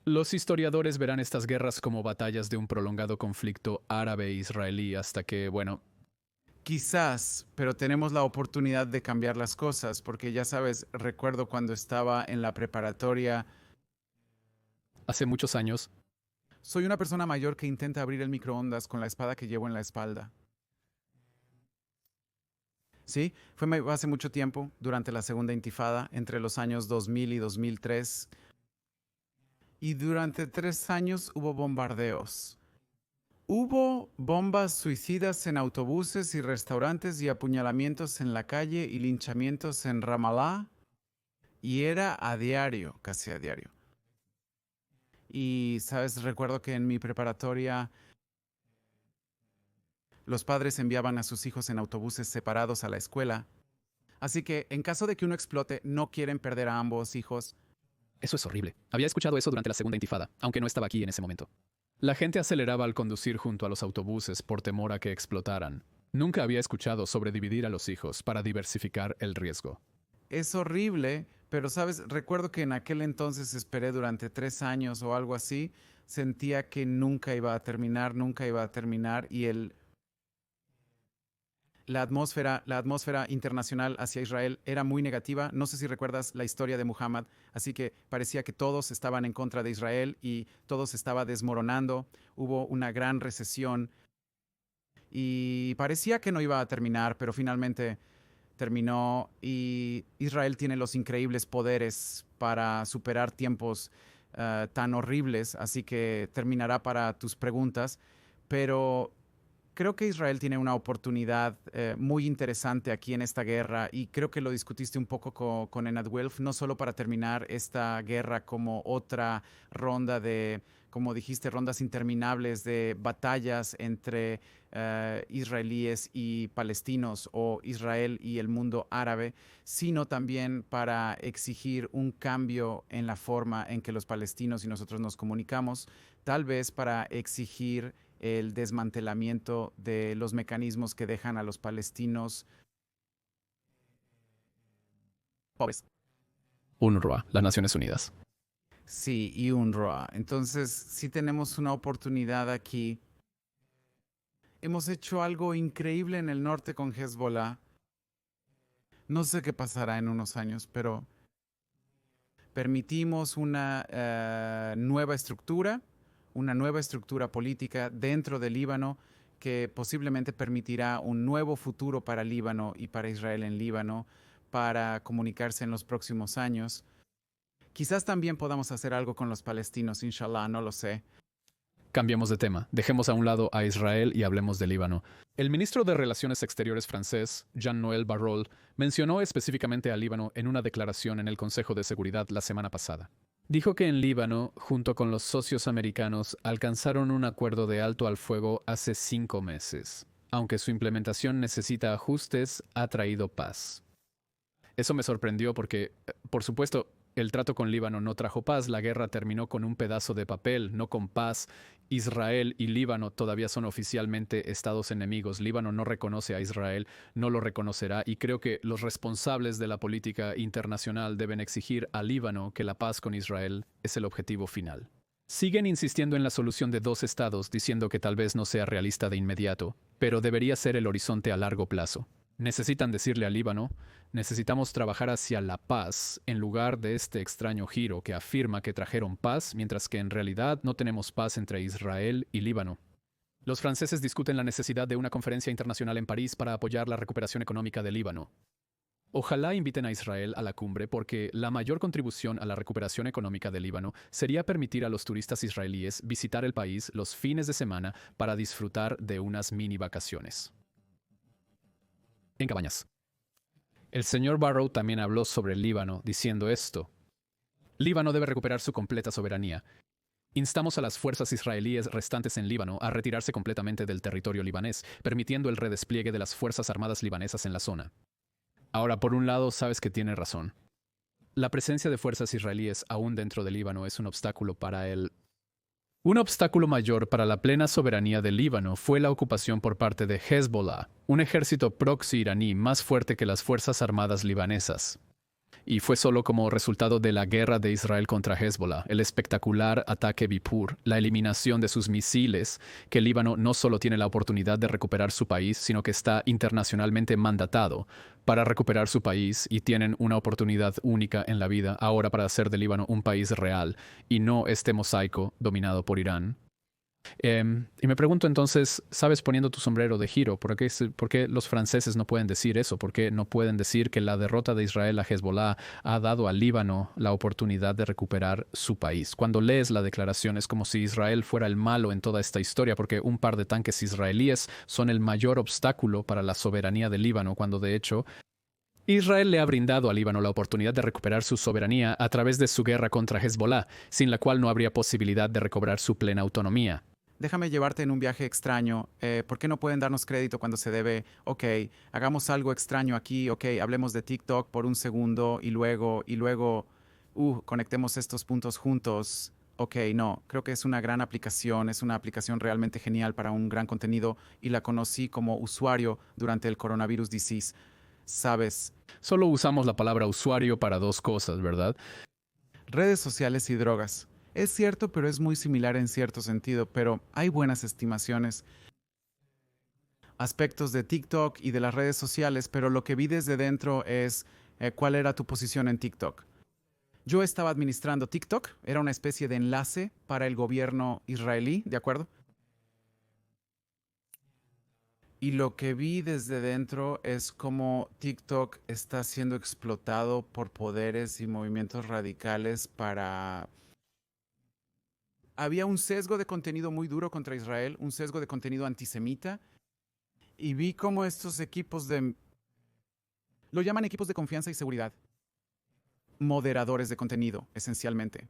Los historiadores verán estas guerras como batallas de un prolongado conflicto árabe-israelí hasta que, bueno, Quizás, pero tenemos la oportunidad de cambiar las cosas, porque ya sabes, recuerdo cuando estaba en la preparatoria. hace muchos años. Soy una persona mayor que intenta abrir el microondas con la espada que llevo en la espalda. Sí, fue hace mucho tiempo, durante la Segunda Intifada, entre los años 2000 y 2003. Y durante 3 años hubo bombardeos. Hubo bombas suicidas en autobuses y restaurantes y apuñalamientos en la calle y linchamientos en Ramallah. Y era a diario, casi a diario. Y, sabes, recuerdo que en mi preparatoria los padres enviaban a sus hijos en autobuses separados a la escuela. Así que, en caso de que uno explote, no quieren perder a ambos hijos. Eso es horrible. Había escuchado eso durante la Segunda Intifada, aunque no estaba aquí en ese momento. La gente aceleraba al conducir junto a los autobuses por temor a que explotaran. Nunca había escuchado sobre dividir a los hijos para diversificar el riesgo. Es horrible, pero, sabes, recuerdo que en aquel entonces esperé durante 3 años o algo así. Sentía que nunca iba a terminar, nunca iba a terminar. Y la atmósfera internacional hacia Israel era muy negativa. No sé si recuerdas la historia de Muhammad, así que parecía que todos estaban en contra de Israel y todo se estaba desmoronando. Hubo una gran recesión y parecía que no iba a terminar, pero finalmente terminó y Israel tiene los increíbles poderes para superar tiempos tan horribles, así que terminará para tus preguntas, pero creo que Israel tiene una oportunidad muy interesante aquí en esta guerra y creo que lo discutiste un poco con Enad Wilf, no solo para terminar esta guerra como otra ronda de, como dijiste, rondas interminables de batallas entre israelíes y palestinos o Israel y el mundo árabe, sino también para exigir un cambio en la forma en que los palestinos y nosotros nos comunicamos, tal vez para exigir el desmantelamiento de los mecanismos que dejan a los palestinos pobres. UNRWA, las Naciones Unidas. Sí, y UNRWA. Entonces, sí tenemos una oportunidad aquí. Hemos hecho algo increíble en el norte con Hezbollah. No sé qué pasará en unos años, pero permitimos una nueva estructura política dentro del Líbano que posiblemente permitirá un nuevo futuro para Líbano y para Israel en Líbano para comunicarse en los próximos años. Quizás también podamos hacer algo con los palestinos, inshallah, no lo sé. Cambiemos de tema. Dejemos a un lado a Israel y hablemos de Líbano. El ministro de Relaciones Exteriores francés, Jean-Noël Barrot, mencionó específicamente a Líbano en una declaración en el Consejo de Seguridad la semana pasada. Dijo que en Líbano, junto con los socios americanos, alcanzaron un acuerdo de alto al fuego hace 5 meses. Aunque su implementación necesita ajustes, ha traído paz. Eso me sorprendió porque, por supuesto, el trato con Líbano no trajo paz, la guerra terminó con un pedazo de papel, no con paz. Israel y Líbano todavía son oficialmente estados enemigos. Líbano no reconoce a Israel, no lo reconocerá y creo que los responsables de la política internacional deben exigir a Líbano que la paz con Israel es el objetivo final. Siguen insistiendo en la solución de 2 estados, diciendo que tal vez no sea realista de inmediato, pero debería ser el horizonte a largo plazo. Necesitan decirle a Líbano, necesitamos trabajar hacia la paz en lugar de este extraño giro que afirma que trajeron paz, mientras que en realidad no tenemos paz entre Israel y Líbano. Los franceses discuten la necesidad de una conferencia internacional en París para apoyar la recuperación económica del Líbano. Ojalá inviten a Israel a la cumbre porque la mayor contribución a la recuperación económica del Líbano sería permitir a los turistas israelíes visitar el país los fines de semana para disfrutar de unas mini vacaciones. En cabañas. El señor Barrow también habló sobre el Líbano, diciendo esto. Líbano debe recuperar su completa soberanía. Instamos a las fuerzas israelíes restantes en Líbano a retirarse completamente del territorio libanés, permitiendo el redespliegue de las Fuerzas Armadas libanesas en la zona. Ahora, por un lado, sabes que tiene razón. La presencia de fuerzas israelíes aún dentro del Líbano es un obstáculo para él. Un obstáculo mayor para la plena soberanía del Líbano fue la ocupación por parte de Hezbollah, un ejército proxy iraní más fuerte que las Fuerzas Armadas libanesas. Y fue solo como resultado de la guerra de Israel contra Hezbollah, el espectacular ataque Bipur, la eliminación de sus misiles, que el Líbano no solo tiene la oportunidad de recuperar su país, sino que está internacionalmente mandatado para recuperar su país y tienen una oportunidad única en la vida ahora para hacer del Líbano un país real y no este mosaico dominado por Irán. Y me pregunto entonces, ¿sabes poniendo tu sombrero de giro? ¿Por qué los franceses no pueden decir eso? ¿Por qué no pueden decir que la derrota de Israel a Hezbollah ha dado al Líbano la oportunidad de recuperar su país? Cuando lees la declaración es como si Israel fuera el malo en toda esta historia, porque un par de tanques israelíes son el mayor obstáculo para la soberanía del Líbano, cuando de hecho Israel le ha brindado al Líbano la oportunidad de recuperar su soberanía a través de su guerra contra Hezbollah, sin la cual no habría posibilidad de recobrar su plena autonomía. Déjame llevarte en un viaje extraño. ¿Por qué no pueden darnos crédito cuando se debe? Ok, hagamos algo extraño aquí. Ok, hablemos de TikTok por un segundo y luego, conectemos estos puntos juntos. Ok, no, creo que es una gran aplicación, es una aplicación realmente genial para un gran contenido y la conocí como usuario durante el coronavirus disease. Sabes, Solo usamos la palabra usuario para dos cosas, ¿verdad? redes sociales y drogas. Es cierto, pero es muy similar en cierto sentido, pero hay buenas estimaciones. Aspectos de TikTok y de las redes sociales, pero lo que vi desde dentro es cuál era tu posición en TikTok. Yo estaba administrando TikTok, era una especie de enlace para el gobierno israelí, ¿de acuerdo? Y lo que vi desde dentro es cómo TikTok está siendo explotado por poderes y movimientos radicales para... Había un sesgo de contenido muy duro contra Israel, un sesgo de contenido antisemita, y vi cómo estos equipos de... Lo llaman equipos de confianza y seguridad. Moderadores de contenido, esencialmente.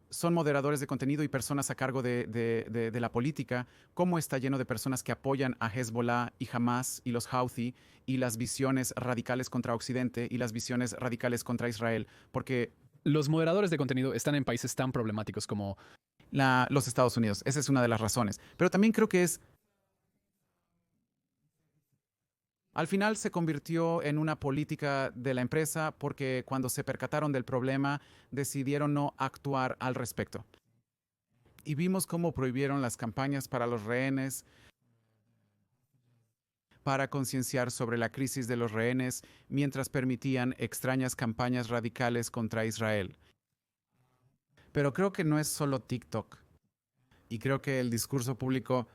Son moderadores de contenido y personas a cargo de la política, cómo está lleno de personas que apoyan a Hezbollah y Hamas y los Houthi y las visiones radicales contra Occidente y las visiones radicales contra Israel, porque Los moderadores de contenido están en países tan problemáticos como los Estados Unidos, esa es una de las razones. Pero también creo que es al final se convirtió en una política de la empresa porque cuando se percataron del problema decidieron no actuar al respecto. Y vimos cómo prohibieron las campañas para los rehenes, para concienciar sobre la crisis de los rehenes, mientras permitían extrañas campañas radicales contra Israel. Pero creo que no es solo TikTok. Y creo que el discurso público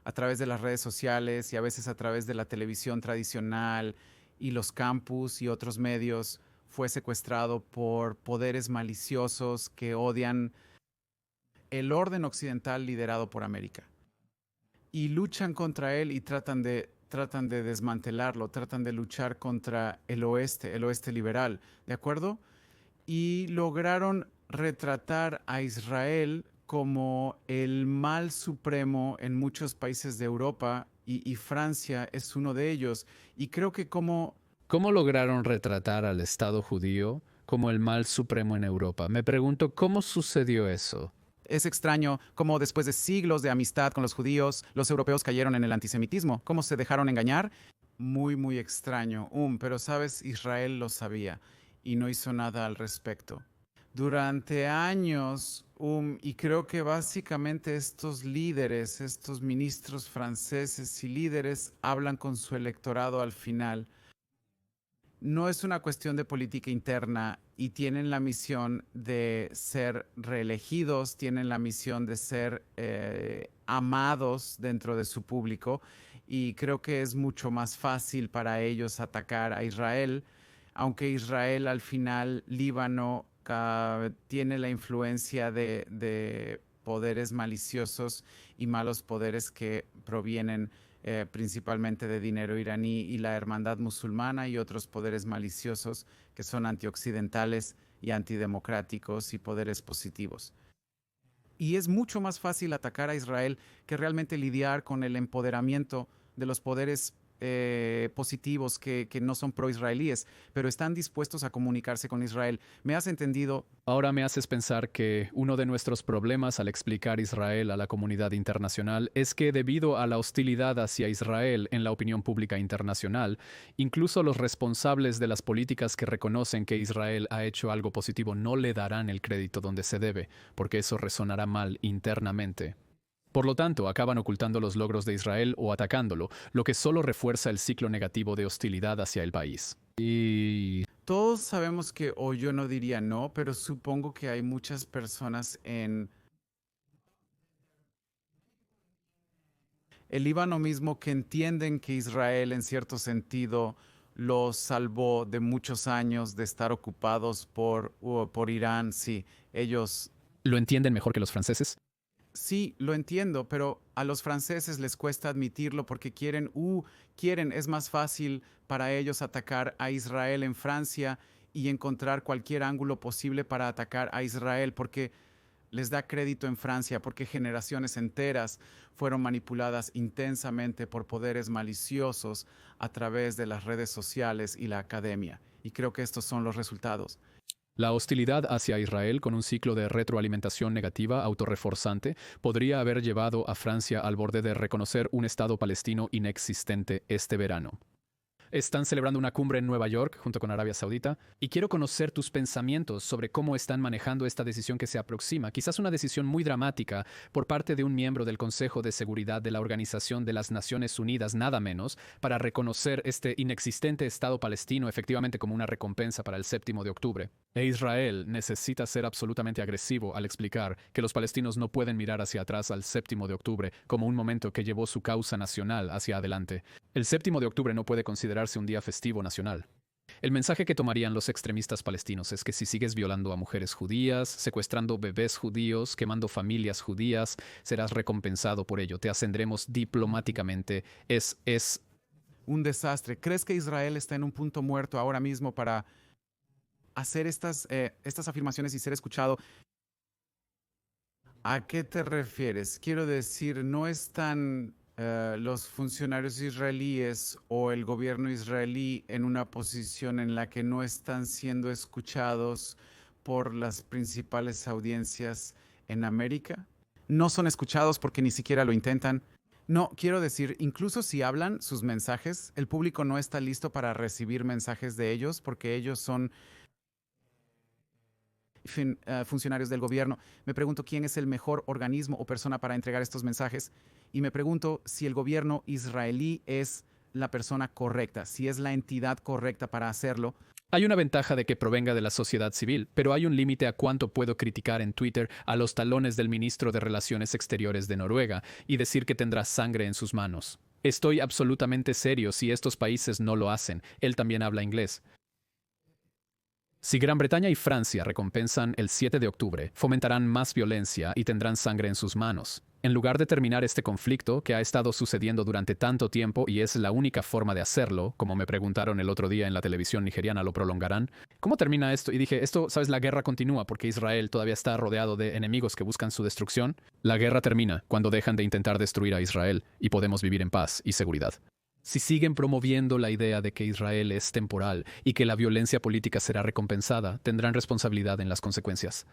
a través de las redes sociales y a veces a través de la televisión tradicional y los campus y otros medios fue secuestrado por poderes maliciosos que odian el orden occidental liderado por América. Y luchan contra él y tratan de desmantelarlo, tratan de luchar contra el oeste liberal, ¿de acuerdo? Y lograron retratar a Israel como el mal supremo en muchos países de Europa y Francia es uno de ellos. Y creo que como ¿cómo lograron retratar al Estado judío como el mal supremo en Europa? Me pregunto, ¿cómo sucedió eso? es extraño cómo después de siglos de amistad con los judíos, los europeos cayeron en el antisemitismo, cómo se dejaron engañar. Muy, muy extraño. Pero sabes, Israel lo sabía y no hizo nada al respecto. Durante años, y creo que básicamente estos líderes, estos ministros franceses y líderes hablan con su electorado al final. No es una cuestión de política interna y tienen la misión de ser reelegidos, tienen la misión de ser amados dentro de su público y creo que es mucho más fácil para ellos atacar a Israel, aunque Israel al final, Líbano, tiene la influencia de poderes maliciosos y malos poderes que provienen principalmente de dinero iraní y la hermandad musulmana y otros poderes maliciosos que son antioccidentales y antidemocráticos y poderes positivos. Y es mucho más fácil atacar a Israel que realmente lidiar con el empoderamiento de los poderes positivos que no son pro-israelíes, pero están dispuestos a comunicarse con Israel. ¿Me has entendido? Ahora me haces pensar que uno de nuestros problemas al explicar Israel a la comunidad internacional es que debido a la hostilidad hacia Israel en la opinión pública internacional, incluso los responsables de las políticas que reconocen que Israel ha hecho algo positivo no le darán el crédito donde se debe, porque eso resonará mal internamente. Por lo tanto, acaban ocultando los logros de Israel o atacándolo, lo que solo refuerza el ciclo negativo de hostilidad hacia el país. Y Todos sabemos que, o yo no diría no, pero supongo que hay muchas personas en el Líbano mismo que entienden que Israel en cierto sentido los salvó de muchos años de estar ocupados por Irán. Sí, ellos ¿lo entienden mejor que los franceses? sí, lo entiendo, pero a los franceses les cuesta admitirlo porque es más fácil para ellos atacar a Israel en Francia y encontrar cualquier ángulo posible para atacar a Israel porque les da crédito en Francia, porque generaciones enteras fueron manipuladas intensamente por poderes maliciosos a través de las redes sociales y la academia. Y creo que estos son los resultados. La hostilidad hacia Israel con un ciclo de retroalimentación negativa autorreforzante podría haber llevado a Francia al borde de reconocer un Estado palestino inexistente este verano. Están celebrando una cumbre en Nueva York junto con Arabia Saudita y quiero conocer tus pensamientos sobre cómo están manejando esta decisión que se aproxima, quizás una decisión muy dramática por parte de un miembro del Consejo de Seguridad de la Organización de las Naciones Unidas, nada menos, para reconocer este inexistente Estado palestino efectivamente como una recompensa para el 7 de octubre. E Israel necesita ser absolutamente agresivo al explicar que los palestinos no pueden mirar hacia atrás al 7 de octubre como un momento que llevó su causa nacional hacia adelante. El 7 de octubre no puede considerarse un día festivo nacional. El mensaje que tomarían los extremistas palestinos es que si sigues violando a mujeres judías, secuestrando bebés judíos, quemando familias judías, serás recompensado por ello. Te ascenderemos diplomáticamente. Es Un desastre. ¿Crees que Israel está en un punto muerto ahora mismo para hacer estas afirmaciones y ser escuchado? ¿A qué te refieres? Quiero decir, no están los funcionarios israelíes o el gobierno israelí en una posición en la que no están siendo escuchados por las principales audiencias en América. No son escuchados porque ni siquiera lo intentan. No, quiero decir, incluso si hablan sus mensajes, el público no está listo para recibir mensajes de ellos porque ellos son funcionarios del gobierno. Me pregunto quién es el mejor organismo o persona para entregar estos mensajes y me pregunto si el gobierno israelí es la persona correcta, si es la entidad correcta para hacerlo. Hay una ventaja de que provenga de la sociedad civil, pero hay un límite a cuánto puedo criticar en Twitter a los talones del ministro de Relaciones Exteriores de Noruega y decir que tendrá sangre en sus manos. Estoy absolutamente serio si estos países no lo hacen. Él también habla inglés. Si Gran Bretaña y Francia recompensan el 7 de octubre, fomentarán más violencia y tendrán sangre en sus manos. En lugar de terminar este conflicto que ha estado sucediendo durante tanto tiempo y es la única forma de hacerlo, como me preguntaron el otro día en la televisión nigeriana, ¿lo prolongarán? ¿Cómo termina esto? Y dije, sabes, la guerra continúa porque Israel todavía está rodeado de enemigos que buscan su destrucción. La guerra termina cuando dejan de intentar destruir a Israel y podemos vivir en paz y seguridad. Si siguen promoviendo la idea de que Israel es temporal y que la violencia política será recompensada, tendrán responsabilidad en las consecuencias.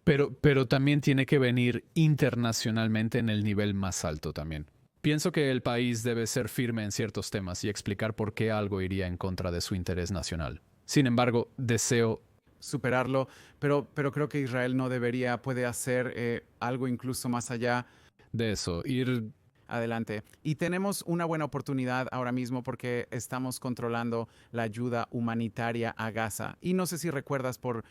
Pero también tiene que venir internacionalmente en el nivel más alto también. Pienso que el país debe ser firme en ciertos temas y explicar por qué algo iría en contra de su interés nacional. Sin embargo, deseo superarlo, pero creo que Israel no puede hacer algo incluso más allá de eso, ir adelante. Y tenemos una buena oportunidad ahora mismo porque estamos controlando la ayuda humanitaria a Gaza. Y no sé si recuerdas, por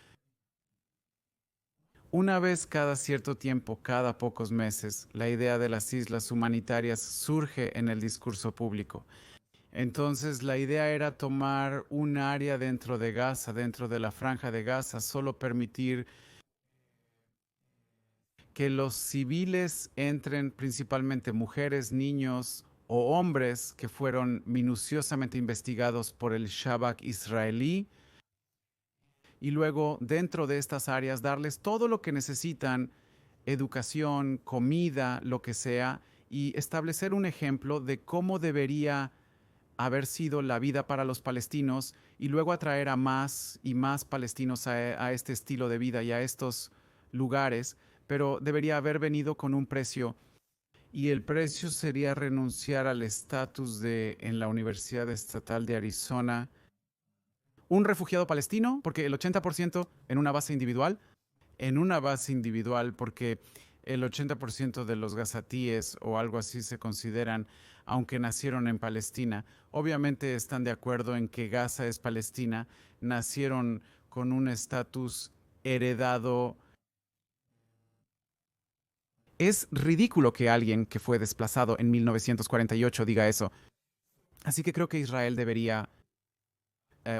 una vez cada cierto tiempo, cada pocos meses, la idea de las islas humanitarias surge en el discurso público. Entonces la idea era tomar un área dentro de Gaza, dentro de la franja de Gaza, solo permitir que los civiles entren, principalmente mujeres, niños o hombres que fueron minuciosamente investigados por el Shabak israelí, y luego dentro de estas áreas darles todo lo que necesitan, educación, comida, lo que sea, y establecer un ejemplo de cómo debería haber sido la vida para los palestinos, y luego atraer a más y más palestinos a este estilo de vida y a estos lugares, pero debería haber venido con un precio, y el precio sería renunciar al estatus de, en la Universidad Estatal de Arizona, un refugiado palestino, porque el 80% en una base individual, porque el 80% de los gazatíes o algo así se consideran, aunque nacieron en Palestina. Obviamente están de acuerdo en que Gaza es Palestina, nacieron con un estatus heredado. Es ridículo que alguien que fue desplazado en 1948 diga eso. Así que creo que Israel debería,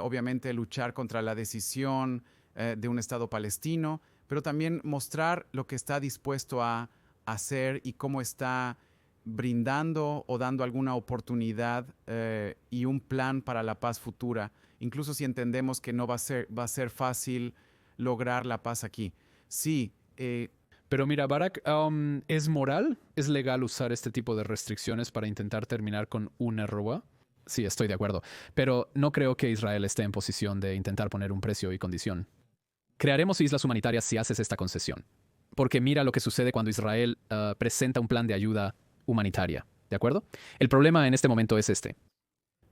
obviamente, luchar contra la decisión de un Estado palestino, pero también mostrar lo que está dispuesto a hacer y cómo está brindando o dando alguna oportunidad y un plan para la paz futura, incluso si entendemos que no va a ser fácil lograr la paz aquí. Sí, Pero mira, Barak, ¿es moral? ¿Es legal usar este tipo de restricciones para intentar terminar con UNRWA? Sí, estoy de acuerdo. Pero no creo que Israel esté en posición de intentar poner un precio y condición. Crearemos islas humanitarias si haces esta concesión. Porque mira lo que sucede cuando Israel presenta un plan de ayuda humanitaria. ¿De acuerdo? El problema en este momento es este.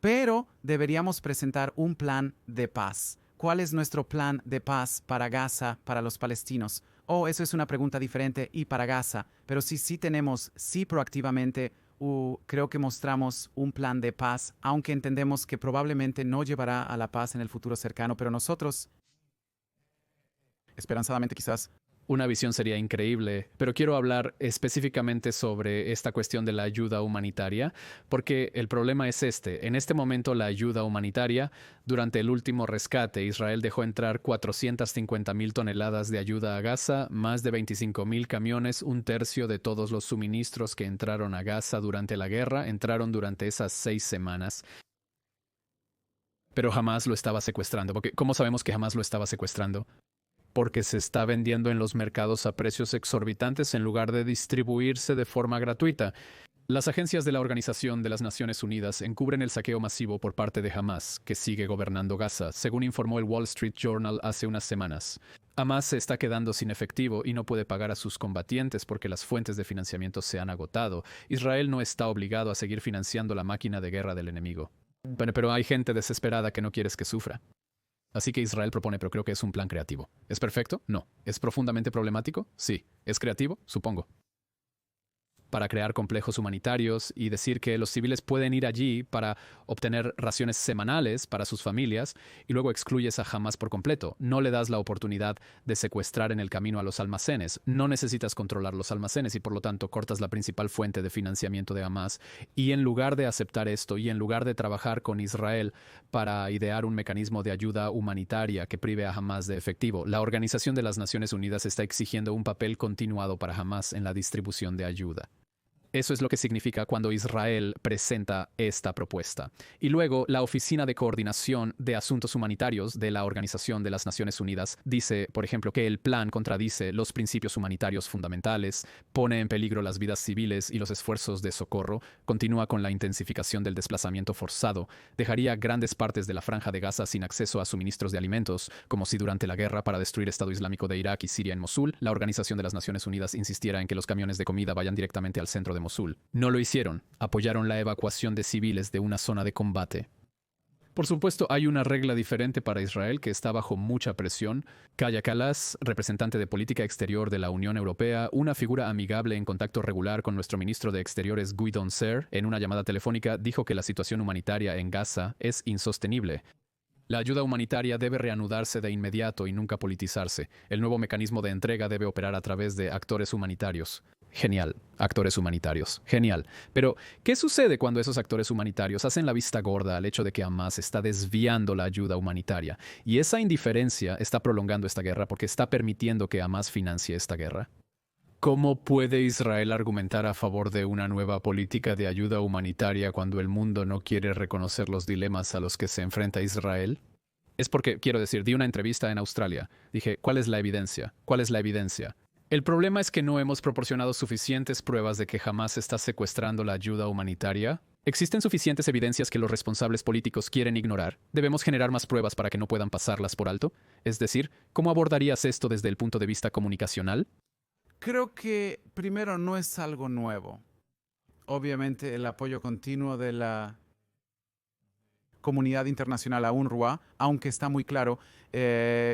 pero deberíamos presentar un plan de paz. ¿Cuál es nuestro plan de paz para Gaza, para los palestinos? Oh, eso es una pregunta diferente y para Gaza. Pero sí tenemos, sí proactivamente, creo que mostramos un plan de paz, aunque entendemos que probablemente no llevará a la paz en el futuro cercano, pero nosotros, esperanzadamente quizás, Una visión sería increíble, pero quiero hablar específicamente sobre esta cuestión de la ayuda humanitaria, porque el problema es este. En este momento la ayuda humanitaria, durante el último rescate, Israel dejó entrar 450,000 toneladas de ayuda a Gaza, más de 25,000 camiones, un tercio de todos los suministros que entraron a Gaza durante la guerra, entraron durante esas 6 semanas. Pero Hamás lo estaba secuestrando, porque ¿cómo sabemos que Hamás lo estaba secuestrando? Porque se está vendiendo en los mercados a precios exorbitantes en lugar de distribuirse de forma gratuita. Las agencias de la Organización de las Naciones Unidas encubren el saqueo masivo por parte de Hamás, que sigue gobernando Gaza, según informó el Wall Street Journal hace unas semanas. Hamás se está quedando sin efectivo y no puede pagar a sus combatientes porque las fuentes de financiamiento se han agotado. Israel no está obligado a seguir financiando la máquina de guerra del enemigo. Pero hay gente desesperada que no quieres que sufra. Así que Israel propone, pero creo que es un plan creativo. ¿Es perfecto? No. ¿Es profundamente problemático? Sí. ¿Es creativo? Supongo. Para crear complejos humanitarios y decir que los civiles pueden ir allí para obtener raciones semanales para sus familias y luego excluyes a Hamás por completo. No le das la oportunidad de secuestrar en el camino a los almacenes. No necesitas controlar los almacenes y por lo tanto cortas la principal fuente de financiamiento de Hamás. Y en lugar de aceptar esto y en lugar de trabajar con Israel para idear un mecanismo de ayuda humanitaria que prive a Hamás de efectivo, la Organización de las Naciones Unidas está exigiendo un papel continuado para Hamás en la distribución de ayuda. Eso es lo que significa cuando Israel presenta esta propuesta. Y luego, la Oficina de Coordinación de Asuntos Humanitarios de la Organización de las Naciones Unidas dice, por ejemplo, que el plan contradice los principios humanitarios fundamentales, pone en peligro las vidas civiles y los esfuerzos de socorro, continúa con la intensificación del desplazamiento forzado, dejaría grandes partes de la Franja de Gaza sin acceso a suministros de alimentos, como si durante la guerra para destruir Estado Islámico de Irak y Siria en Mosul, la Organización de las Naciones Unidas insistiera en que los camiones de comida vayan directamente al centro de Mosul. No lo hicieron. Apoyaron la evacuación de civiles de una zona de combate. Por supuesto, hay una regla diferente para Israel que está bajo mucha presión. Kaja Kallas, representante de política exterior de la Unión Europea, una figura amigable en contacto regular con nuestro ministro de Exteriores Guidon Ser, en una llamada telefónica dijo que la situación humanitaria en Gaza es insostenible. La ayuda humanitaria debe reanudarse de inmediato y nunca politizarse. El nuevo mecanismo de entrega debe operar a través de actores humanitarios. Genial, actores humanitarios. Genial. Pero, ¿qué sucede cuando esos actores humanitarios hacen la vista gorda al hecho de que Hamas está desviando la ayuda humanitaria? Y esa indiferencia está prolongando esta guerra porque está permitiendo que Hamas financie esta guerra. ¿Cómo puede Israel argumentar a favor de una nueva política de ayuda humanitaria cuando el mundo no quiere reconocer los dilemas a los que se enfrenta Israel? Es porque, quiero decir, di una entrevista en Australia. Dije, ¿cuál es la evidencia? ¿Cuál es la evidencia? El problema es que no hemos proporcionado suficientes pruebas de que jamás está secuestrando la ayuda humanitaria. ¿Existen suficientes evidencias que los responsables políticos quieren ignorar? ¿Debemos generar más pruebas para que no puedan pasarlas por alto? Es decir, ¿cómo abordarías esto desde el punto de vista comunicacional? Creo que primero no es algo nuevo. Obviamente el apoyo continuo de la comunidad internacional a UNRWA, aunque está muy claro,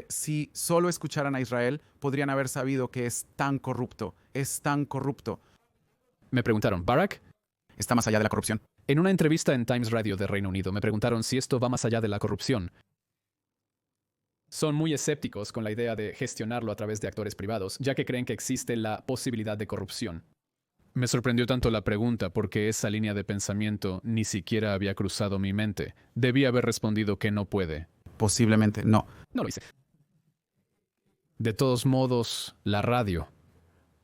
si solo escucharan a Israel, podrían haber sabido que es tan corrupto, es tan corrupto. Me preguntaron, ¿Barak? Está más allá de la corrupción. En una entrevista en Times Radio de Reino Unido me preguntaron si esto va más allá de la corrupción. Son muy escépticos con la idea de gestionarlo a través de actores privados, ya que creen que existe la posibilidad de corrupción. Me sorprendió tanto la pregunta porque esa línea de pensamiento ni siquiera había cruzado mi mente. Debí haber respondido que no puede. Posiblemente no. No lo hice. De todos modos, la radio.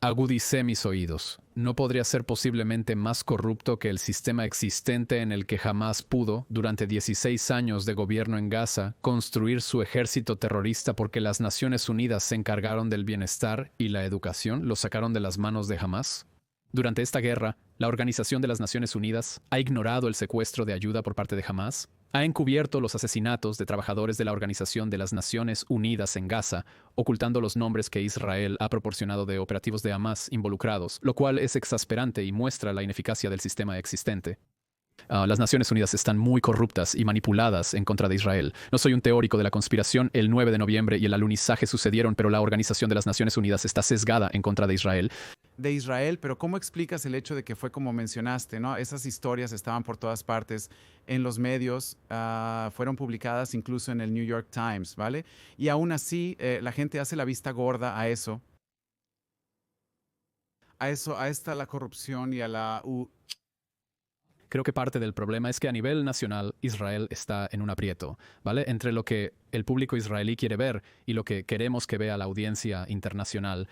Agudicé mis oídos. No podría ser posiblemente más corrupto que el sistema existente en el que jamás pudo, durante 16 años de gobierno en Gaza, construir su ejército terrorista porque las Naciones Unidas se encargaron del bienestar y la educación, lo sacaron de las manos de Hamás. Durante esta guerra, la Organización de las Naciones Unidas ha ignorado el secuestro de ayuda por parte de Hamás, ha encubierto los asesinatos de trabajadores de la Organización de las Naciones Unidas en Gaza, ocultando los nombres que Israel ha proporcionado de operativos de Hamás involucrados, lo cual es exasperante y muestra la ineficacia del sistema existente. Las Naciones Unidas están muy corruptas y manipuladas en contra de Israel. No soy un teórico de la conspiración. El 9 de noviembre y el alunizaje sucedieron, pero la Organización de las Naciones Unidas está sesgada en contra de Israel. Pero ¿cómo explicas el hecho de que fue como mencionaste, ¿no? Esas historias estaban por todas partes en los medios, fueron publicadas incluso en el New York Times, ¿vale? Y aún así, la gente hace la vista gorda a eso. A esta la corrupción y a la... Creo que parte del problema es que a nivel nacional Israel está en un aprieto, ¿vale? Entre lo que el público israelí quiere ver y lo que queremos que vea la audiencia internacional.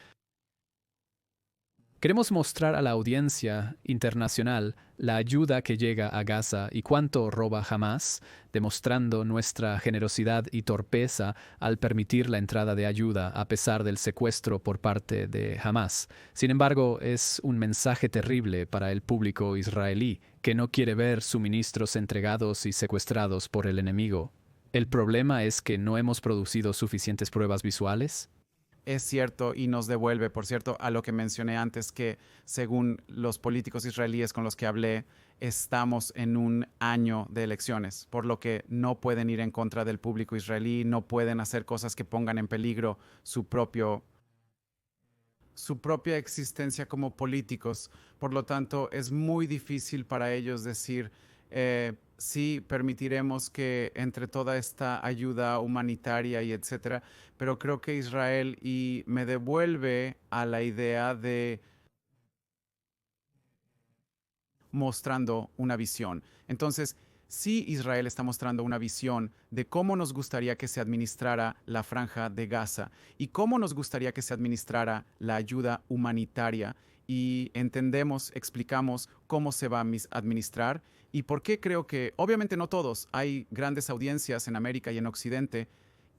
Queremos mostrar a la audiencia internacional la ayuda que llega a Gaza y cuánto roba Hamás, demostrando nuestra generosidad y torpeza al permitir la entrada de ayuda a pesar del secuestro por parte de Hamás. Sin embargo, es un mensaje terrible para el público israelí, que no quiere ver suministros entregados y secuestrados por el enemigo. ¿El problema es que no hemos producido suficientes pruebas visuales? Es cierto y nos devuelve, por cierto, a lo que mencioné antes, que según los políticos israelíes con los que hablé, estamos en un año de elecciones, por lo que no pueden ir en contra del público israelí, no pueden hacer cosas que pongan en peligro su propia existencia como políticos. Por lo tanto, es muy difícil para ellos decir, sí, permitiremos que entre toda esta ayuda humanitaria y etcétera, pero creo que Israel y me devuelve a la idea de mostrando una visión. Entonces, sí, Israel está mostrando una visión de cómo nos gustaría que se administrara la franja de Gaza y cómo nos gustaría que se administrara la ayuda humanitaria, y entendemos, explicamos cómo se va a administrar y por qué creo que, obviamente no todos, hay grandes audiencias en América y en Occidente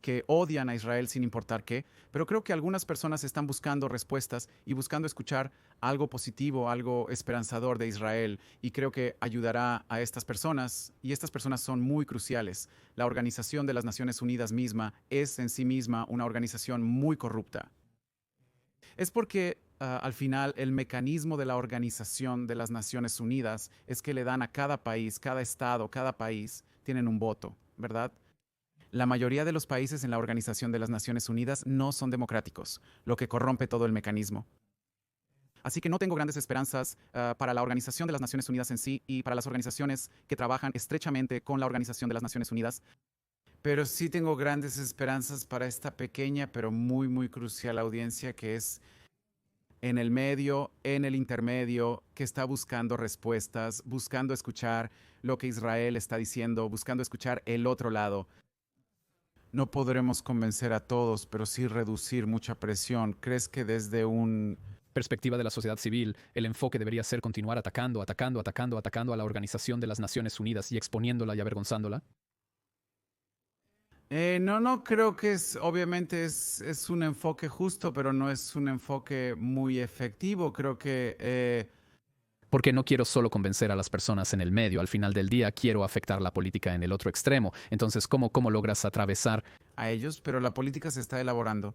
que odian a Israel sin importar qué, pero creo que algunas personas están buscando respuestas y buscando escuchar algo positivo, algo esperanzador de Israel, y creo que ayudará a estas personas, y estas personas son muy cruciales. La Organización de las Naciones Unidas misma es en sí misma una organización muy corrupta. Es porque al final el mecanismo de la Organización de las Naciones Unidas es que le dan a cada país, cada estado, cada país, tienen un voto, ¿verdad? La mayoría de los países en la Organización de las Naciones Unidas no son democráticos, lo que corrompe todo el mecanismo. Así que no tengo grandes esperanzas para la Organización de las Naciones Unidas en sí y para las organizaciones que trabajan estrechamente con la Organización de las Naciones Unidas. Pero sí tengo grandes esperanzas para esta pequeña pero muy, muy crucial audiencia que es en el medio, en el intermedio, que está buscando respuestas, buscando escuchar lo que Israel está diciendo, buscando escuchar el otro lado. No podremos convencer a todos, pero sí reducir mucha presión. ¿Crees que desde un perspectiva de la sociedad civil, el enfoque debería ser continuar atacando a la Organización de las Naciones Unidas y exponiéndola y avergonzándola? No creo que obviamente es un enfoque justo, pero no es un enfoque muy efectivo. Creo que Porque no quiero solo convencer a las personas en el medio, al final del día quiero afectar la política en el otro extremo. Entonces, ¿cómo logras atravesar? a ellos, pero la política se está elaborando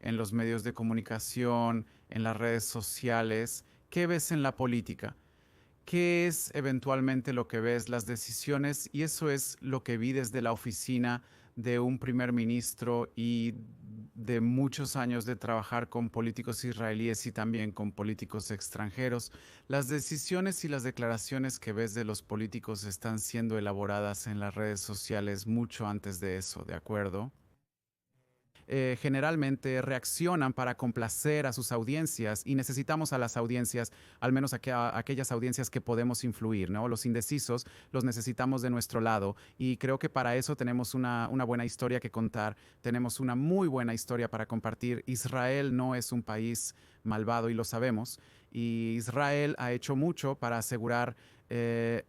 en los medios de comunicación, en las redes sociales. ¿Qué ves en la política? ¿Qué es eventualmente lo que ves? Las decisiones, y eso es lo que vi desde la oficina de un primer ministro y de muchos años de trabajar con políticos israelíes y también con políticos extranjeros. Las decisiones y las declaraciones que ves de los políticos están siendo elaboradas en las redes sociales mucho antes de eso, ¿de acuerdo? Generalmente reaccionan para complacer a sus audiencias y necesitamos a las audiencias, al menos aquellas audiencias que podemos influir, ¿no? Los indecisos los necesitamos de nuestro lado y creo que para eso tenemos una buena historia que contar, tenemos una muy buena historia para compartir. Israel no es un país malvado y lo sabemos, y Israel ha hecho mucho para asegurar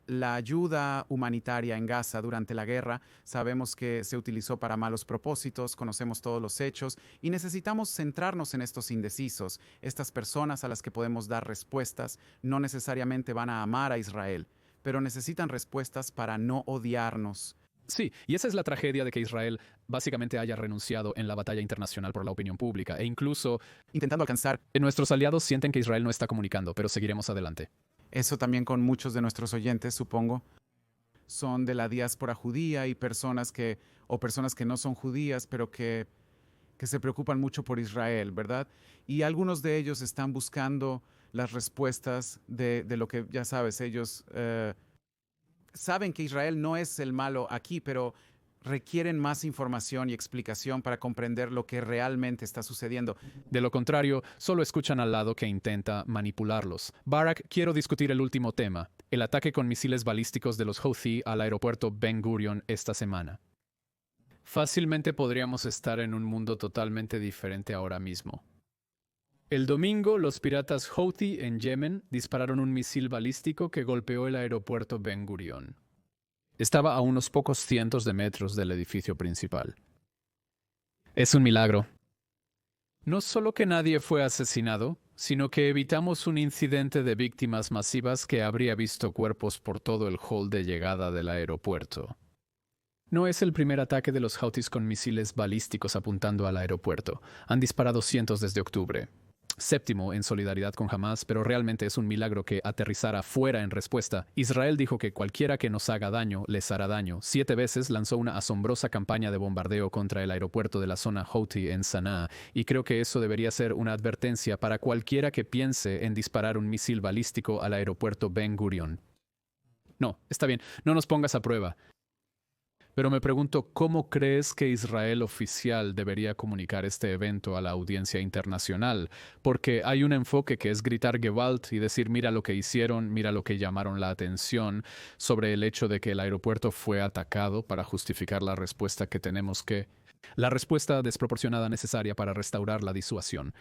la ayuda humanitaria en Gaza durante la guerra. Sabemos que se utilizó para malos propósitos, conocemos todos los hechos y necesitamos centrarnos en estos indecisos. Estas personas a las que podemos dar respuestas no necesariamente van a amar a Israel, pero necesitan respuestas para no odiarnos. Sí, y esa es la tragedia de que Israel básicamente haya renunciado en la batalla internacional por la opinión pública e incluso Intentando alcanzar nuestros aliados sienten que Israel no está comunicando, pero seguiremos adelante. eso también con muchos de nuestros oyentes, supongo. Son de la diáspora judía y personas que no son judías, pero que se preocupan mucho por Israel, ¿verdad? Y algunos de ellos están buscando las respuestas de lo que, ya sabes, ellos saben que Israel no es el malo aquí, pero requieren más información y explicación para comprender lo que realmente está sucediendo. De lo contrario, solo escuchan al lado que intenta manipularlos. Barak, quiero discutir el último tema, el ataque con misiles balísticos de los Houthi al aeropuerto Ben Gurion esta semana. Fácilmente podríamos estar en un mundo totalmente diferente ahora mismo. El domingo, los piratas Houthi en Yemen dispararon un misil balístico que golpeó el aeropuerto Ben Gurion. Estaba a unos pocos cientos de metros del edificio principal. Es un milagro. No solo que nadie fue asesinado, sino que evitamos un incidente de víctimas masivas que habría visto cuerpos por todo el hall de llegada del aeropuerto. No es el primer ataque de los Houthis con misiles balísticos apuntando al aeropuerto. Han disparado cientos desde octubre. Séptimo en solidaridad con Hamas, pero realmente es un milagro que aterrizara fuera en respuesta. Israel dijo que cualquiera que nos haga daño, les hará daño. 7 veces lanzó una asombrosa campaña de bombardeo contra el aeropuerto de la zona Houthi en Sanaa, y creo que eso debería ser una advertencia para cualquiera que piense en disparar un misil balístico al aeropuerto Ben Gurion. No, está bien, no nos pongas a prueba. Pero me pregunto, ¿cómo crees que Israel oficial debería comunicar este evento a la audiencia internacional? Porque hay un enfoque que es gritar Gewalt y decir mira lo que hicieron, mira lo que llamaron la atención sobre el hecho de que el aeropuerto fue atacado para justificar la respuesta que tenemos que... La respuesta desproporcionada necesaria para restaurar la disuasión.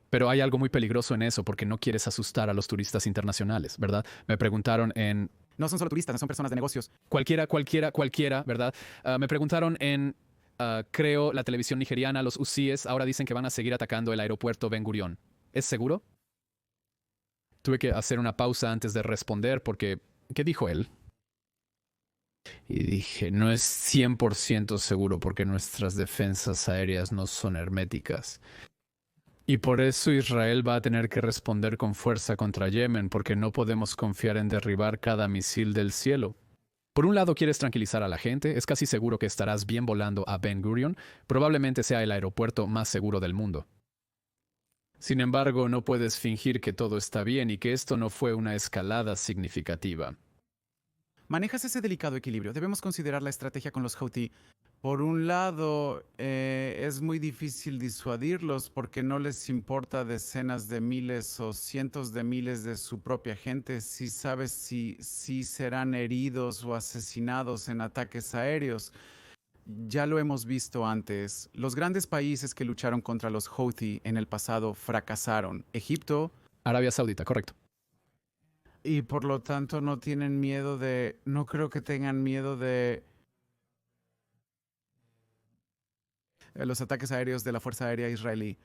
Pero hay algo muy peligroso en eso porque no quieres asustar a los turistas internacionales, ¿verdad? Me preguntaron en... No son solo turistas, no son personas de negocios. Cualquiera, ¿verdad? Me preguntaron en, creo, la televisión nigeriana, los Houthis ahora dicen que van a seguir atacando el aeropuerto Ben Gurion. ¿Es seguro? Tuve que hacer una pausa antes de responder porque, ¿qué dijo él? Y dije, no es 100% seguro porque nuestras defensas aéreas no son herméticas. Y por eso Israel va a tener que responder con fuerza contra Yemen, porque no podemos confiar en derribar cada misil del cielo. Por un lado, quieres tranquilizar a la gente, es casi seguro que estarás bien volando a Ben Gurion, probablemente sea el aeropuerto más seguro del mundo. Sin embargo, no puedes fingir que todo está bien y que esto no fue una escalada significativa. Manejas ese delicado equilibrio. Debemos considerar la estrategia con los Houthi. Por un lado, es muy difícil disuadirlos porque no les importa decenas de miles o cientos de miles de su propia gente si sabes si serán heridos o asesinados en ataques aéreos. Ya lo hemos visto antes. Los grandes países que lucharon contra los Houthi en el pasado fracasaron. Egipto, Arabia Saudita, correcto. y por lo tanto no tienen miedo de, no creo que tengan miedo de los ataques aéreos de la Fuerza Aérea Israelí.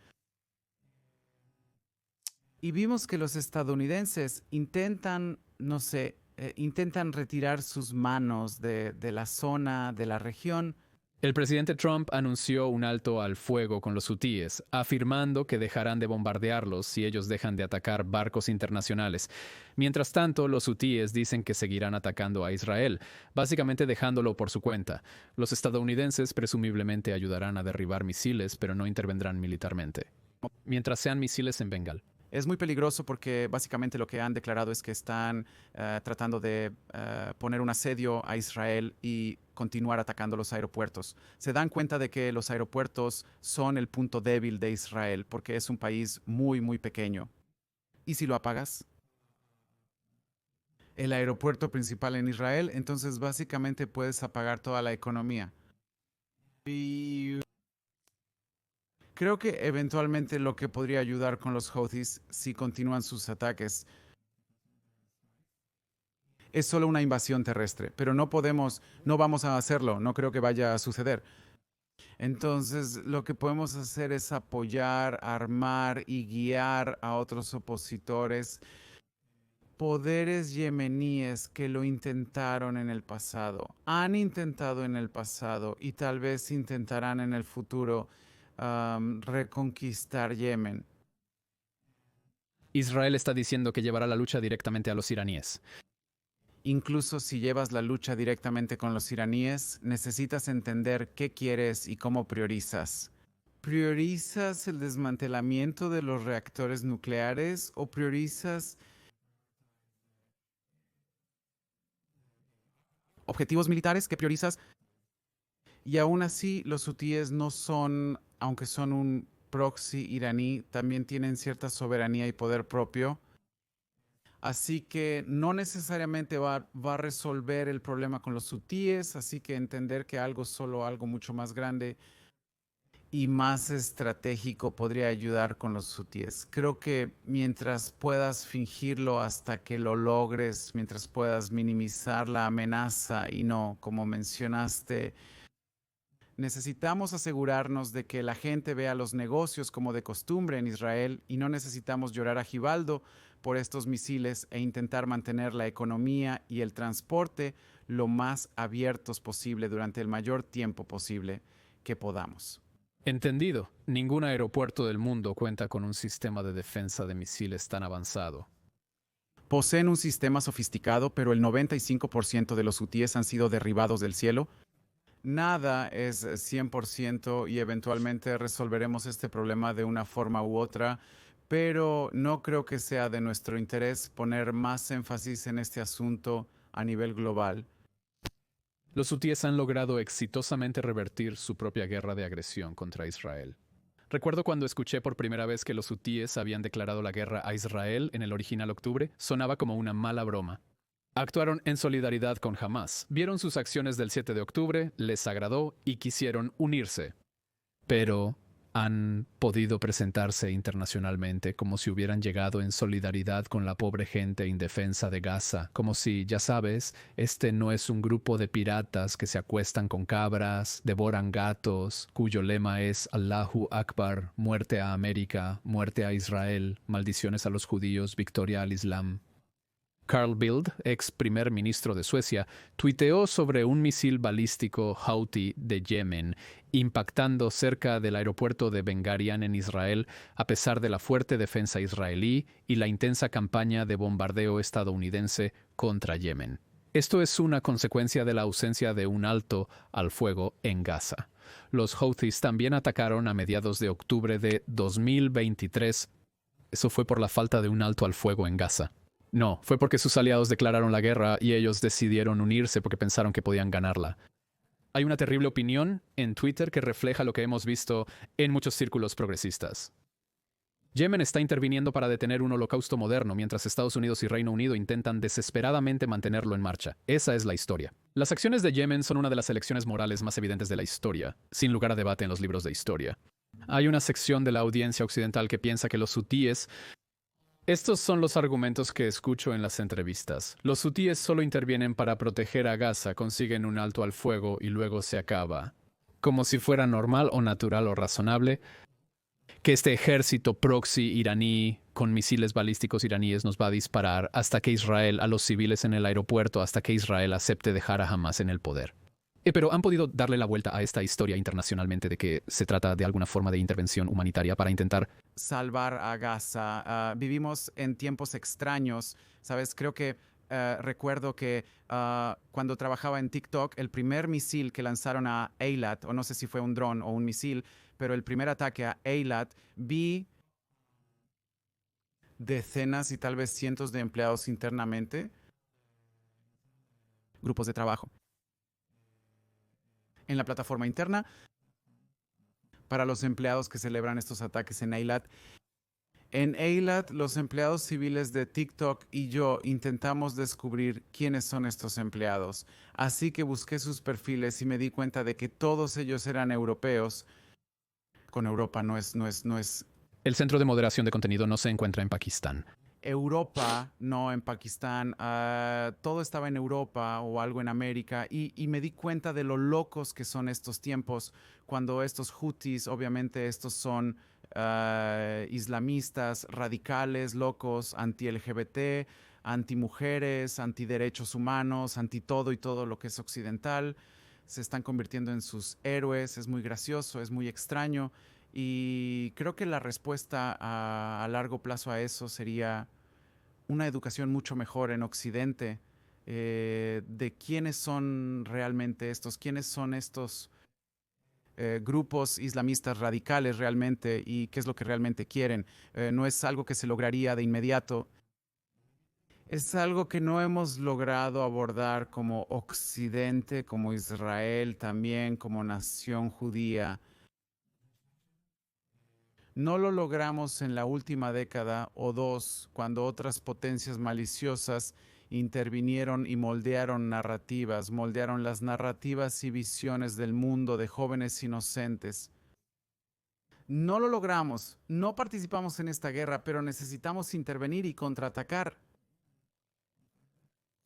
Y vimos que los estadounidenses intentan, no sé, intentan retirar sus manos de la zona, de la región. El presidente Trump anunció un alto al fuego con los hutíes, afirmando que dejarán de bombardearlos si ellos dejan de atacar barcos internacionales. Mientras tanto, los hutíes dicen que seguirán atacando a Israel, básicamente dejándolo por su cuenta. Los estadounidenses presumiblemente ayudarán a derribar misiles, pero no intervendrán militarmente. Mientras sean misiles en Bengal. Es muy peligroso porque básicamente lo que han declarado es que están tratando de poner un asedio a Israel y continuar atacando los aeropuertos. Se dan cuenta de que los aeropuertos son el punto débil de Israel porque es un país muy, muy pequeño. ¿Y si lo apagas? El aeropuerto principal en Israel, entonces básicamente puedes apagar toda la economía. Y creo que eventualmente lo que podría ayudar con los Houthis si continúan sus ataques es solo una invasión terrestre, pero no vamos a hacerlo, no creo que vaya a suceder. Entonces, lo que podemos hacer es apoyar, armar y guiar a otros opositores, poderes yemeníes que lo intentaron en el pasado, han intentado en el pasado y tal vez intentarán en el futuro reconquistar Yemen. Israel está diciendo que llevará la lucha directamente a los iraníes. Incluso si llevas la lucha directamente con los iraníes, necesitas entender qué quieres y cómo priorizas. ¿Priorizas el desmantelamiento de los reactores nucleares o priorizas objetivos militares? ¿Qué priorizas? Y aún así, los hutíes no son, aunque son un proxy iraní, también tienen cierta soberanía y poder propio. Así que no necesariamente va a resolver el problema con los hutíes, así que entender que solo algo mucho más grande y más estratégico podría ayudar con los hutíes. Creo que mientras puedas fingirlo hasta que lo logres, mientras puedas minimizar la amenaza y no, como mencionaste, necesitamos asegurarnos de que la gente vea los negocios como de costumbre en Israel y no necesitamos llorar a Gibaldo por estos misiles e intentar mantener la economía y el transporte lo más abiertos posible durante el mayor tiempo posible que podamos. Entendido. Ningún aeropuerto del mundo cuenta con un sistema de defensa de misiles tan avanzado. Poseen un sistema sofisticado, pero el 95% de los hutíes han sido derribados del cielo. Nada es 100% y eventualmente resolveremos este problema de una forma u otra, pero no creo que sea de nuestro interés poner más énfasis en este asunto a nivel global. Los hutíes han logrado exitosamente revertir su propia guerra de agresión contra Israel. Recuerdo cuando escuché por primera vez que los hutíes habían declarado la guerra a Israel en el original octubre, sonaba como una mala broma. Actuaron en solidaridad con Hamás, vieron sus acciones del 7 de octubre, les agradó y quisieron unirse. Pero han podido presentarse internacionalmente como si hubieran llegado en solidaridad con la pobre gente indefensa de Gaza, como si, ya sabes, este no es un grupo de piratas que se acuestan con cabras, devoran gatos, cuyo lema es Allahu Akbar, muerte a América, muerte a Israel, maldiciones a los judíos, victoria al Islam. Carl Bildt, ex primer ministro de Suecia, tuiteó sobre un misil balístico Houthi de Yemen impactando cerca del aeropuerto de Ben Gurion en Israel a pesar de la fuerte defensa israelí y la intensa campaña de bombardeo estadounidense contra Yemen. Esto es una consecuencia de la ausencia de un alto al fuego en Gaza. Los Houthis también atacaron a mediados de octubre de 2023. Eso fue por la falta de un alto al fuego en Gaza. No, fue porque sus aliados declararon la guerra y ellos decidieron unirse porque pensaron que podían ganarla. Hay una terrible opinión en Twitter que refleja lo que hemos visto en muchos círculos progresistas. Yemen está interviniendo para detener un holocausto moderno, mientras Estados Unidos y Reino Unido intentan desesperadamente mantenerlo en marcha. Esa es la historia. Las acciones de Yemen son una de las elecciones morales más evidentes de la historia, sin lugar a debate en los libros de historia. Hay una sección de la audiencia occidental que piensa que los hutíes... Estos son los argumentos que escucho en las entrevistas. Los hutíes solo intervienen para proteger a Gaza, consiguen un alto al fuego y luego se acaba. Como si fuera normal o natural o razonable que este ejército proxy iraní con misiles balísticos iraníes nos va a disparar hasta que Israel, a los civiles en el aeropuerto, hasta que Israel acepte dejar a Hamas en el poder. Pero han podido darle la vuelta a esta historia internacionalmente de que se trata de alguna forma de intervención humanitaria para intentar salvar a Gaza. Vivimos en tiempos extraños, ¿sabes? Creo que recuerdo que cuando trabajaba en TikTok, el primer misil que lanzaron a Eilat, o no sé si fue un dron o un misil, pero el primer ataque a Eilat, vi decenas y tal vez cientos de empleados internamente, grupos de trabajo, en la plataforma interna para los empleados que celebran estos ataques en Eilat. En Eilat, los empleados civiles de TikTok y yo intentamos descubrir quiénes son estos empleados. Así que busqué sus perfiles y me di cuenta de que todos ellos eran europeos. Con Europa no es... El centro de moderación de contenido no se encuentra en Pakistán. Europa, no en Pakistán. Todo estaba en Europa o algo en América. Y me di cuenta de lo locos que son estos tiempos cuando estos Houthis, obviamente estos son islamistas, radicales, locos, anti-LGBT, anti-mujeres, anti-derechos humanos, anti-todo y todo lo que es occidental. Se están convirtiendo en sus héroes. Es muy gracioso, es muy extraño. Y creo que la respuesta a largo plazo a eso sería una educación mucho mejor en Occidente de quiénes son realmente estos, quiénes son estos grupos islamistas radicales realmente y qué es lo que realmente quieren. No es algo que se lograría de inmediato. Es algo que no hemos logrado abordar como Occidente, como Israel también, como nación judía. No lo logramos en la última década o dos, cuando otras potencias maliciosas intervinieron y moldearon las narrativas y visiones del mundo de jóvenes inocentes. No lo logramos, no participamos en esta guerra, pero necesitamos intervenir y contraatacar.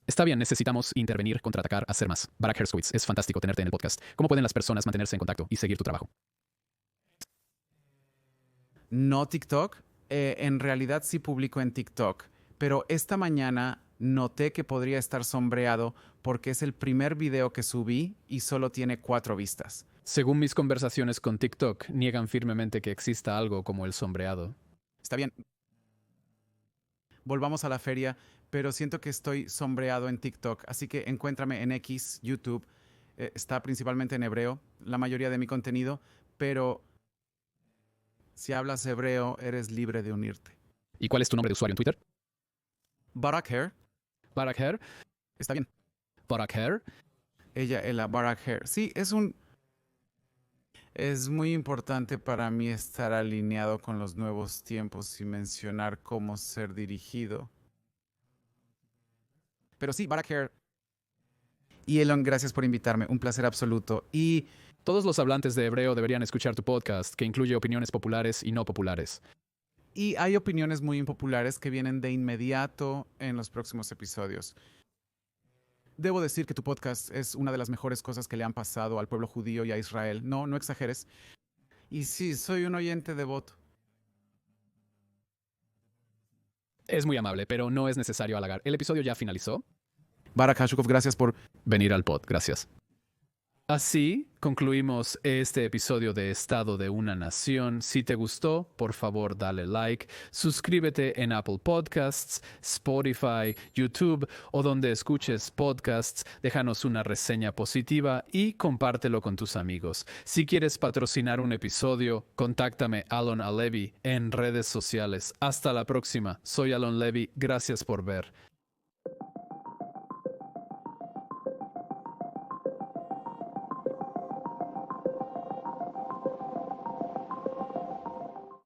Está bien, necesitamos intervenir, contraatacar, hacer más. Barak Herskowitz, es fantástico tenerte en el podcast. ¿Cómo pueden las personas mantenerse en contacto y seguir tu trabajo? No TikTok. En realidad sí publico en TikTok, pero esta mañana noté que podría estar sombreado porque es el primer video que subí y solo tiene 4 vistas. Según mis conversaciones con TikTok, niegan firmemente que exista algo como el sombreado. Está bien. Volvamos a la feria, pero siento que estoy sombreado en TikTok, así que encuéntrame en X, YouTube. Está principalmente en hebreo, la mayoría de mi contenido, pero si hablas hebreo, eres libre de unirte. ¿Y cuál es tu nombre de usuario en Twitter? Barak Hair. Barak Hair. Está bien. Barak Hair. Ella, Barak Hair. Sí, es muy importante para mí estar alineado con los nuevos tiempos y mencionar cómo ser dirigido. Pero sí, Barak Hair. Y Elon, gracias por invitarme. Un placer absoluto. Y todos los hablantes de hebreo deberían escuchar tu podcast, que incluye opiniones populares y no populares. Y hay opiniones muy impopulares que vienen de inmediato en los próximos episodios. Debo decir que tu podcast es una de las mejores cosas que le han pasado al pueblo judío y a Israel. No exageres. Y sí, soy un oyente devoto. Es muy amable, pero no es necesario halagar. El episodio ya finalizó. Barak Hashukov, gracias por venir al pod. Gracias. Así concluimos este episodio de Estado de una Nación. Si te gustó, por favor dale like, suscríbete en Apple Podcasts, Spotify, YouTube o donde escuches podcasts, déjanos una reseña positiva y compártelo con tus amigos. Si quieres patrocinar un episodio, contáctame Alon Alevi en redes sociales. Hasta la próxima. Soy Alon Levy. Gracias por ver.